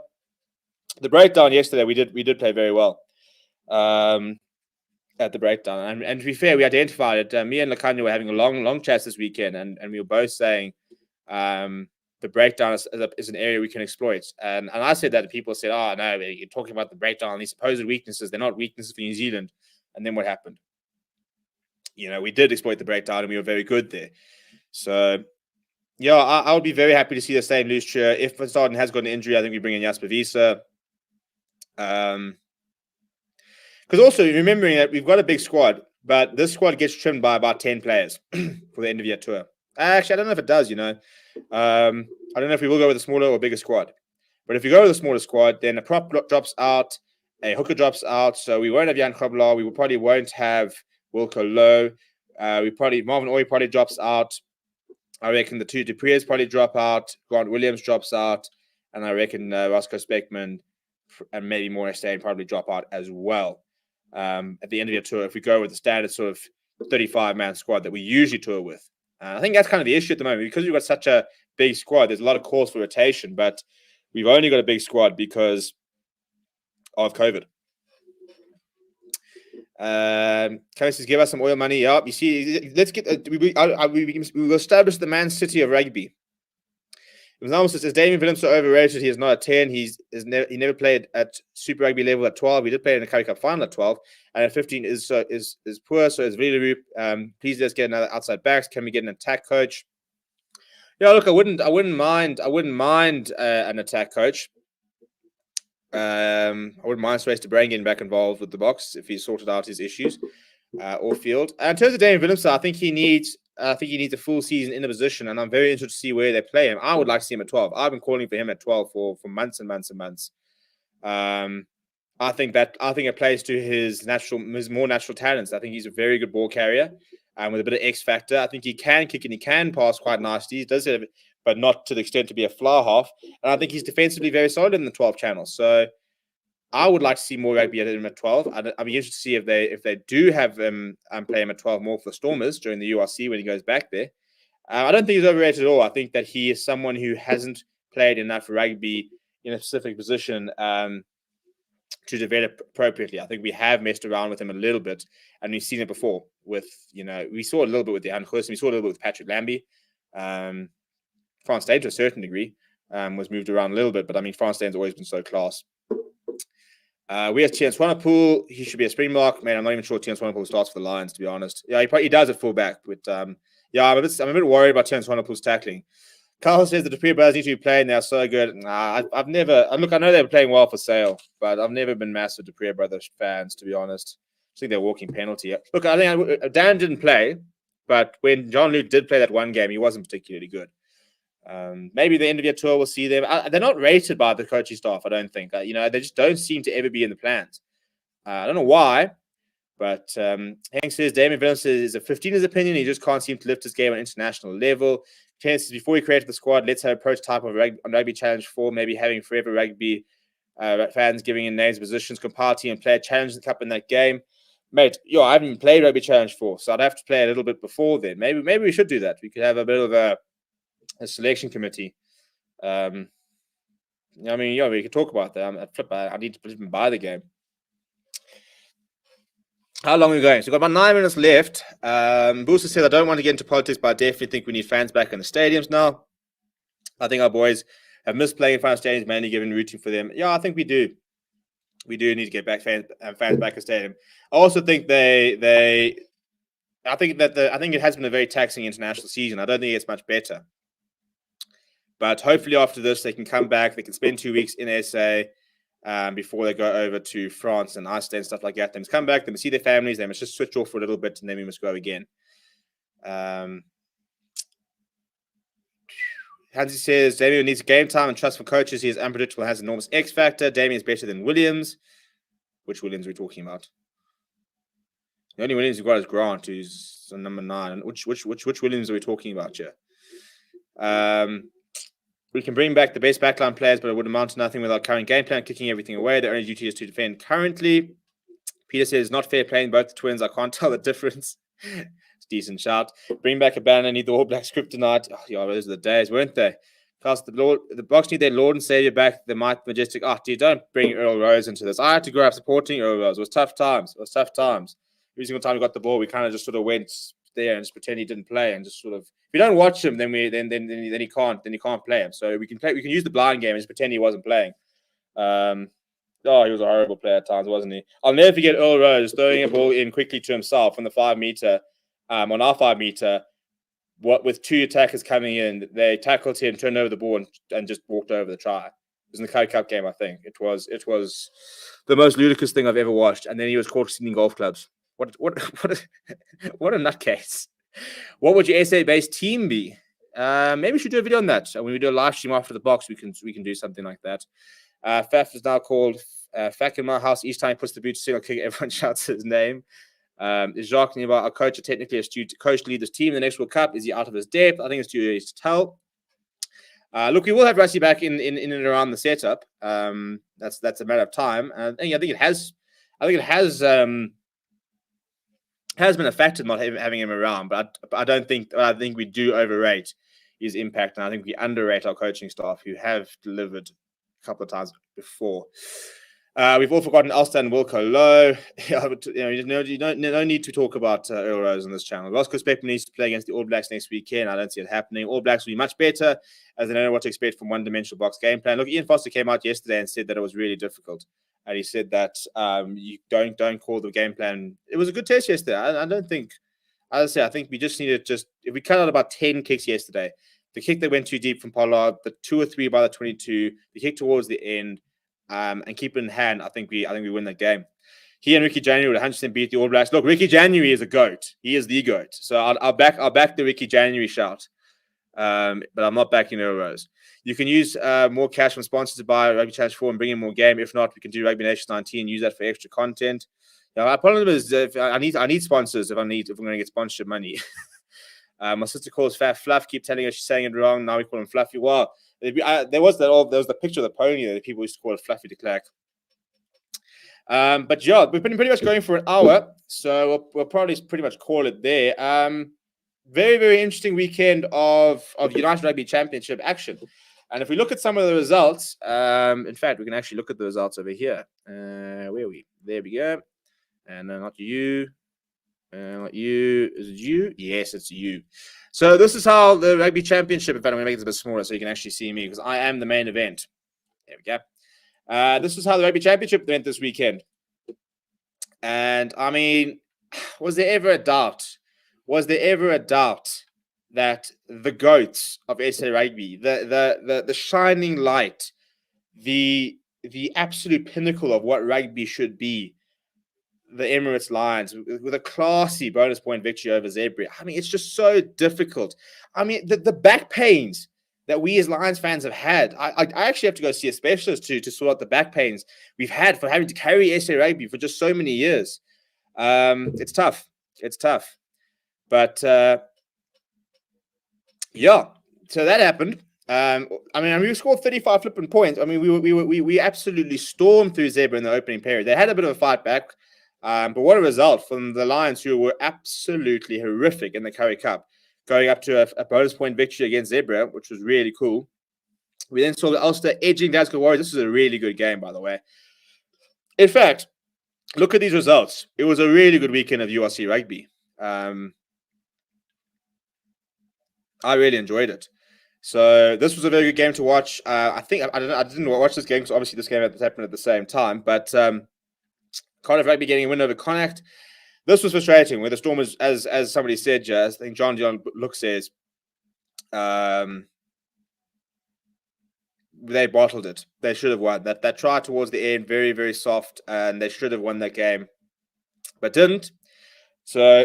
The breakdown yesterday, we did play very well at the breakdown. And to be fair, we identified it. Me and Lakanya were having a long chats this weekend, and we were both saying the breakdown is an area we can exploit. And I said that to people said, oh, no, you're talking about the breakdown, these supposed weaknesses. They're not weaknesses for New Zealand. And then what happened? We did exploit the breakdown, and we were very good there. So, yeah, I would be very happy to see the same loose trio. If Van Staden has got an injury, I think we bring in Jasper Wiese. Because also, remembering that we've got a big squad, but this squad gets trimmed by about 10 players for the end of year tour. Actually, I don't know if it does, I don't know if we will go with a smaller or bigger squad. But if you go with a smaller squad, then a prop drops out, a hooker drops out, so we won't have Jan Grobelaar, we probably won't have Wilco Lowe. Marvin Oy probably drops out. I reckon the two Duprees probably drop out. Grant Williams drops out. And I reckon Roscoe Speckman and maybe Morris Steyn probably drop out as well. At the end of your tour, if we go with the standard sort of 35-man squad that we usually tour with. I think that's kind of the issue at the moment. Because we've got such a big squad, there's a lot of calls for rotation, but we've only got a big squad because of COVID. Kevin says, give us some oil money. Yeah, you see, let's get. We will establish the Man City of rugby. It was almost says Damien Willems so overrated. He is not a 10. He never played at Super Rugby level at 12. He did play in the Currie Cup final at 12, and at 15 is poor. So it's really please let's get another outside backs. Can we get an attack coach? Yeah, look, I wouldn't mind an attack coach. I wouldn't mind Space de Brain getting back involved with the box if he sorted out his issues off field. In terms of Damien Willems, I think he needs a full season in the position, and I'm very interested to see where they play him. I would like to see him at 12. I've been calling for him at 12 for months and months and months. I think it plays to his more natural talents. I think he's a very good ball carrier, with a bit of X factor. I think he can kick and he can pass quite nicely. He does have, but not to the extent to be a fly half. And I think he's defensively very solid in the 12 channel. So I would like to see more rugby at him at 12. I'd be interested to see if they do have him play him at 12 more for the Stormers during the URC when he goes back there. I don't think he's overrated at all. I think that he is someone who hasn't played enough rugby in a specific position to develop appropriately. I think we have messed around with him a little bit, and we've seen it before with, we saw a little bit with the Anhus, we saw a little bit with Patrick Lambie. France Steyn to a certain degree was moved around a little bit, but I mean, France Steyn's always been so class. We have Tian Swanepoel. He should be a Springbok. Man, I'm not even sure Tian Swanepoel starts for the Lions, to be honest. Yeah, he does at fullback, but yeah, I'm a bit worried about Tian Swanepoel's tackling. Carl says the Dupree brothers need to be playing. They're so good. I've never look. I know they were playing well for Sale, but I've never been massive Dupree brothers fans, to be honest. I think they're walking penalty. Look, I think Dan didn't play, but when Jean-Luc did play that one game, he wasn't particularly good. Maybe the end of your tour we'll see them. They're not rated by the coaching staff, I don't think. They just don't seem to ever be in the plans. I don't know why, but Hank says Damien Williams is a 15's opinion. He just can't seem to lift his game on international level. Chances before he created the squad, let's have a prototype of Rugby Challenge 4, maybe having Forever Rugby fans giving in names, positions, compile team, and play a challenge cup in that game. Mate, I haven't even played Rugby Challenge 4, so I'd have to play a little bit before then. Maybe we should do that. We could have a bit of a selection committee. We could talk about that. I need to even buy the game. How long are we going? So we've got about 9 minutes left. Booster said, I don't want to get into politics, but I definitely think we need fans back in the stadiums now. I think our boys have missed playing in front of stadiums, mainly given rooting for them. Yeah, I think we do. We do need to get back fans back in stadium. I also think I think it has been a very taxing international season. I don't think it's much better. But hopefully after this, they can come back. They can spend 2 weeks in SA before they go over to France and Iceland and stuff like that. They must come back. They must see their families. They must just switch off for a little bit, and then we must go again. Hansi says Damien needs game time and trust for coaches. He is unpredictable, has enormous X factor. Damien is better than Williams. Which Williams are we talking about? The only Williams we've got is Grant, who's on number 9. Which Williams are we talking about here? We can bring back the best backline players, but it would amount to nothing without current game plan, kicking everything away. Their only duty is to defend currently. Peter says, not fair playing both the twins. I can't tell the difference. It's a decent shout. Bring back a banner, need the All Blacks kryptonite. Oh, yeah, those are the days, weren't they? Cast the Boks need their Lord and Savior back, the might majestic. Oh, dude, don't bring Earl Rose into this. I had to grow up supporting Earl Rose. It was tough times. Every single time we got the ball, we kind of just sort of went there and just pretend he didn't play and just sort of, if you don't watch him, then he can't play him. So we can use the blind game and just pretend he wasn't playing. He was a horrible player at times, wasn't he? I'll never forget Earl Rose throwing a ball in quickly to himself on the 5 meter, on our 5 meter. What with 2 attackers coming in, they tackled him, turned over the ball, and just walked over the try. It was in the Currie Cup game, I think. It was the most ludicrous thing I've ever watched. And then he was caught stealing golf clubs. What a nutcase. What would your SA-based team be? Maybe we should do a video on that. When we do a live stream after the box, we can do something like that. Faf is now called Fack in my house. Each time he puts the boot to single kick, everyone shouts his name. Is Jacques Niva, our coach, technically astute coach to lead this team in the next World Cup? Is he out of his depth? I think it's too early to tell. Look, we will have Rassie back in and around the setup. That's a matter of time. I think it has been a factor not having him around, but I think we do overrate his impact, and I think we underrate our coaching staff who have delivered a couple of times before. We've all forgotten Ulster and Wilco Low. No need to talk about Earl Rose on this channel. Roscoe Speckman needs to play against the All Blacks next weekend. I don't see it happening. All Blacks will be much better as they don't know what to expect from one-dimensional box game plan. Look, Ian Foster came out yesterday and said that it was really difficult. And he said that you don't call the game plan. It was a good test yesterday. I don't think, as I say, I think we just needed if we cut out about 10 kicks yesterday, the kick that went too deep from Pollard, the 2 or 3 by the 22, the kick towards the end, and keep it in hand, I think we win that game. He and Ricky January would 100% beat the All Blacks. Look, Ricky January is a GOAT. He is the GOAT. So I'll back the Ricky January shout. But I'm not backing Earl Rose. You can use more cash from sponsors to buy Rugby Challenge 4 and bring in more game. If not, we can do Rugby Nation 19 and use that for extra content. My problem is I need sponsors if I'm going to get sponsorship money. My sister calls Fat Fluff. Keep telling her she's saying it wrong. Now we call him Fluffy. Well, there was the picture of the pony that people used to call it Fluffy de Klerk. But yeah, we've been pretty much going for an hour, so we'll probably pretty much call it there. Very, very interesting weekend of United Rugby Championship action. And if we look at some of the results, in fact, we can actually look at the results over here. Where are we? There we go. And not you. Not you. Is it you? Yes, it's you. So this is how the Rugby Championship, in fact, I'm going to make this a bit smaller so you can actually see me because I am the main event. There we go. This is how the Rugby Championship went this weekend. And I mean, was there ever a doubt? Was there ever a doubt that the GOATs of SA Rugby, the shining light, the absolute pinnacle of what rugby should be, the Emirates Lions, with a classy bonus point victory over Zebra? I mean, it's just so difficult. I mean, the back pains that we as Lions fans have had. I actually have to go see a specialist to sort out the back pains we've had for having to carry SA Rugby for just so many years. It's tough. It's tough. But yeah, so that happened. I mean, we scored 35 flipping points. I mean, we absolutely stormed through Zebra in the opening period. They had a bit of a fight back, but what a result from the Lions, who were absolutely horrific in the Currie Cup, going up to a bonus point victory against Zebra, which was really cool. We then saw the Ulster edging Glasgow Warriors. This was a really good game, by the way. In fact, look at these results. It was a really good weekend of URC rugby. I really enjoyed it. So this was a very good game to watch. I think I didn't watch this game because obviously this game happened at the same time. But Cardiff Rugby getting a win over Connacht. This was frustrating. Where the Stormers, as somebody said, I think John Look says, they bottled it. They should have won. That try towards the end, very, very soft, and they should have won that game, but didn't. So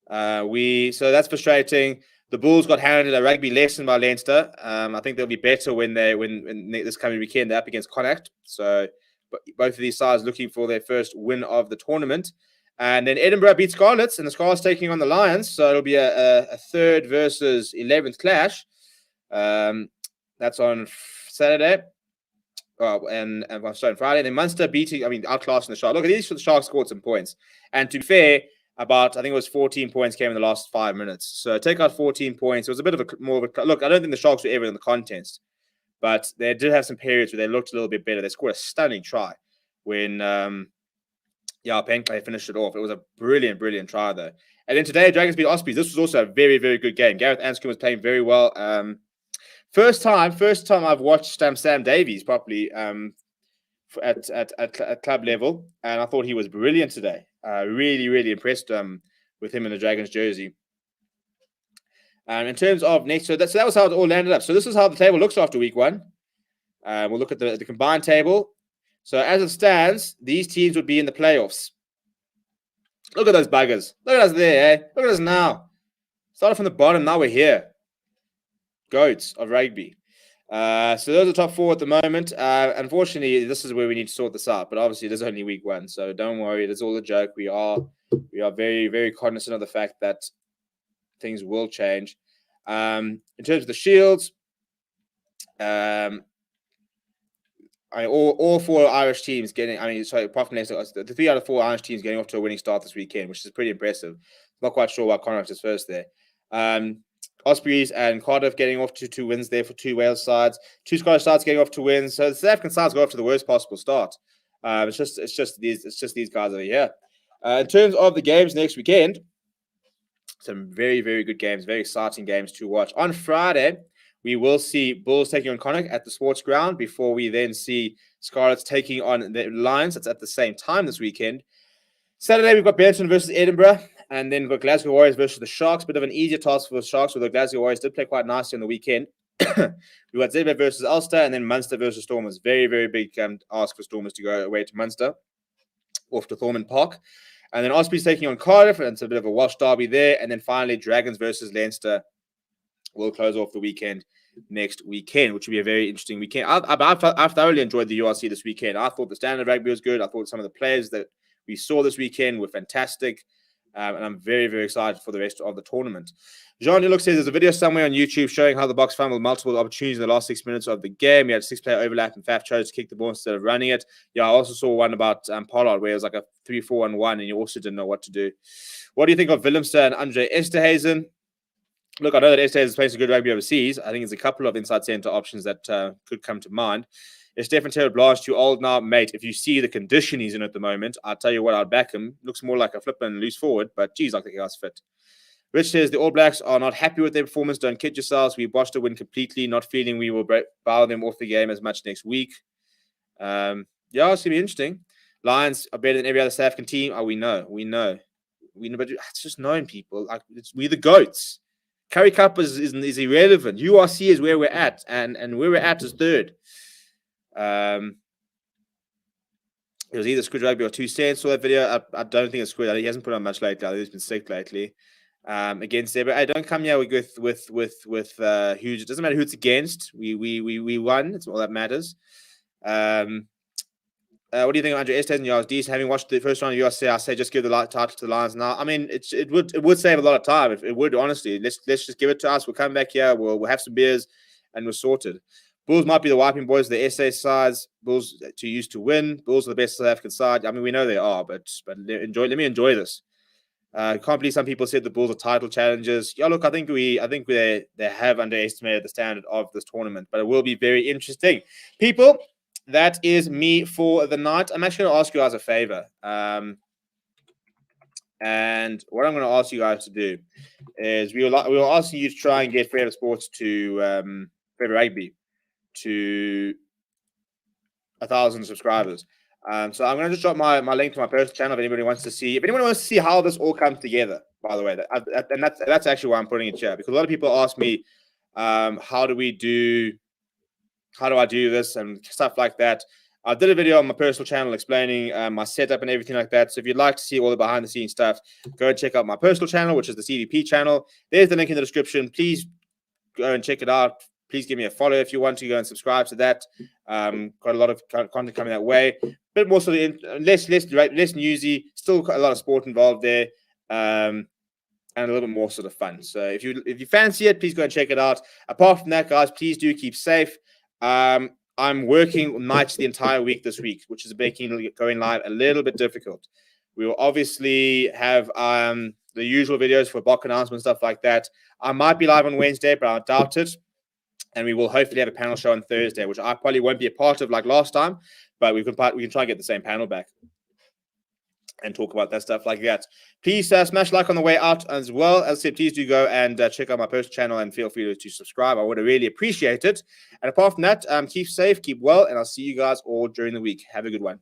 so that's frustrating. The Bulls got handed a rugby lesson by Leinster. I think they'll be better when this coming weekend they're up against Connacht. So both of these sides looking for their first win of the tournament. And then Edinburgh beat Scarlets, and the Scarlets taking on the Lions. So it'll be a 3rd versus 11th clash. That's on Saturday. And on Friday. Then Munster outclassing the Sharks. Look, at these the Sharks scored some points. And to be fair, I think it was 14 points came in the last 5 minutes. So take out 14 points. It was a bit of look. I don't think the Sharks were ever in the contest, but they did have some periods where they looked a little bit better. They scored a stunning try when Penclay finished it off. It was a brilliant, brilliant try though. And then today, Dragons beat Ospreys. This was also a very, very good game. Gareth Anscombe was playing very well. First time I've watched Sam Davies properly at club level, and I thought he was brilliant today. Really, really impressed with him in the Dragons jersey. In terms of next, so that was how it all landed up. So this is how the table looks after week 1. We'll look at the combined table. So as it stands, these teams would be in the playoffs. Look at those buggers. Look at us there, eh? Look at us now. Started from the bottom, now we're here. GOATs of rugby. So those are the top 4 at the moment. Unfortunately, this is where we need to sort this out. But obviously, it is only week 1, so don't worry. It is all a joke. We are very, very cognizant of the fact that things will change. In terms of the Shields, all 4 Irish teams getting. Apart from the 3 out of 4 Irish teams getting off to a winning start this weekend, which is pretty impressive. Not quite sure why Connacht is first there. Ospreys and Cardiff getting off to 2 wins there for 2 Wales sides. 2 Scottish sides getting off to wins. So the South African sides go off to the worst possible start. It's just these guys over here. In terms of the games next weekend, some very, very good games, very exciting games to watch. On Friday, we will see Bulls taking on Connacht at the Sports Ground before we then see Scarlets taking on the Lions. That's at the same time this weekend. Saturday, we've got Benton versus Edinburgh. And then we've got Glasgow Warriors versus the Sharks. Bit of an easier task for the Sharks, although the Glasgow Warriors did play quite nicely on the weekend. We've got Zebra versus Ulster, and then Munster versus Stormers. Very, very big ask for Stormers to go away to Munster, off to Thornton Park. And then Ospreys taking on Cardiff, and it's a bit of a wash derby there. And then finally, Dragons versus Leinster will close off the weekend next weekend, which will be a very interesting weekend. I've thoroughly enjoyed the URC this weekend. I thought the standard rugby was good. I thought some of the players that we saw this weekend were fantastic. And I'm very, very excited for the rest of the tournament. Jean Deluxe says there's a video somewhere on YouTube showing how the Boks fumbled multiple opportunities in the last 6 minutes of the game. We had a 6-player overlap and Faf chose to kick the ball instead of running it. Yeah, I also saw one about Pollard where it was like a 3-4-1-1 and you also didn't know what to do. What do you think of Willemse and Andre Esterhuizen? Look, I know that SA is playing some good rugby overseas. I think there's a couple of inside centre options that could come to mind. Is Stefan Terry too old now, mate? If you see the condition he's in at the moment, I'll tell you what, I'd back him. Looks more like a flippin' loose forward, but geez, I think the guy's fit. Rich says the All Blacks are not happy with their performance. Don't kid yourselves. We botched a win completely, not feeling we will bow them off the game as much next week. Yeah, it's going to be interesting. Lions are better than every other South African team. Oh, we know. But it's just known, people. Like, we're the GOATs. Curry Cup is irrelevant. URC is where we're at, and where we're at is third. It was either Squid Rugby or 2 cents. Saw that video. I don't think it's Squid. He hasn't put on much lately. I think he's been sick lately. Against there, but I don't come here with huge. It doesn't matter who it's against. We won. It's all that matters. What do you think of Andre Estes and Yards? Having watched the first round of URC, I say just give the title to the Lions now. I mean, it would save a lot of time. If it would, honestly, let's just give it to us. We'll come back here. We'll have some beers, and we're sorted. Bulls might be the wiping boys, the SA sides. Bulls too used to win. Bulls are the best South African side. I mean, we know they are, but let me enjoy this. Can't believe some people said the Bulls are title challengers. Yeah, look, I think they have underestimated the standard of this tournament, but it will be very interesting. People, that is me for the night. I'm actually going to ask you guys a favor. And what I'm going to ask you guys to do is we will ask you to try and get Forever Sports to Forever Rugby to 1,000 subscribers. So I'm going to just drop my link to my personal channel if anybody wants to see. If anyone wants to see how this all comes together, by the way, and that's actually why I'm putting it here, because a lot of people ask me, how do I do this and stuff like that. I did a video on my personal channel explaining my setup and everything like that. So if you'd like to see all the behind the scenes stuff, go and check out my personal channel, which is the CVP channel. There's the link in the description. Please go and check it out. Please give me a follow if you want to go and subscribe to that. Got a lot of content coming that way. A bit more sort of less newsy. Still a lot of sport involved there, and a little bit more sort of fun. So if you fancy it, please go and check it out. Apart from that, guys, please do keep safe. I'm working nights the entire week this week, which is making going live a little bit difficult. We will obviously have the usual videos for BOKS announcements, stuff like that. I might be live on Wednesday, but I doubt it. And we will hopefully have a panel show on Thursday, which I probably won't be a part of like last time, but we can try and get the same panel back and talk about that stuff like that. Please smash like on the way out as well. As I said, please do go and check out my personal channel and feel free to subscribe. I would really appreciate it. And apart from that, keep safe, keep well, and I'll see you guys all during the week. Have a good one.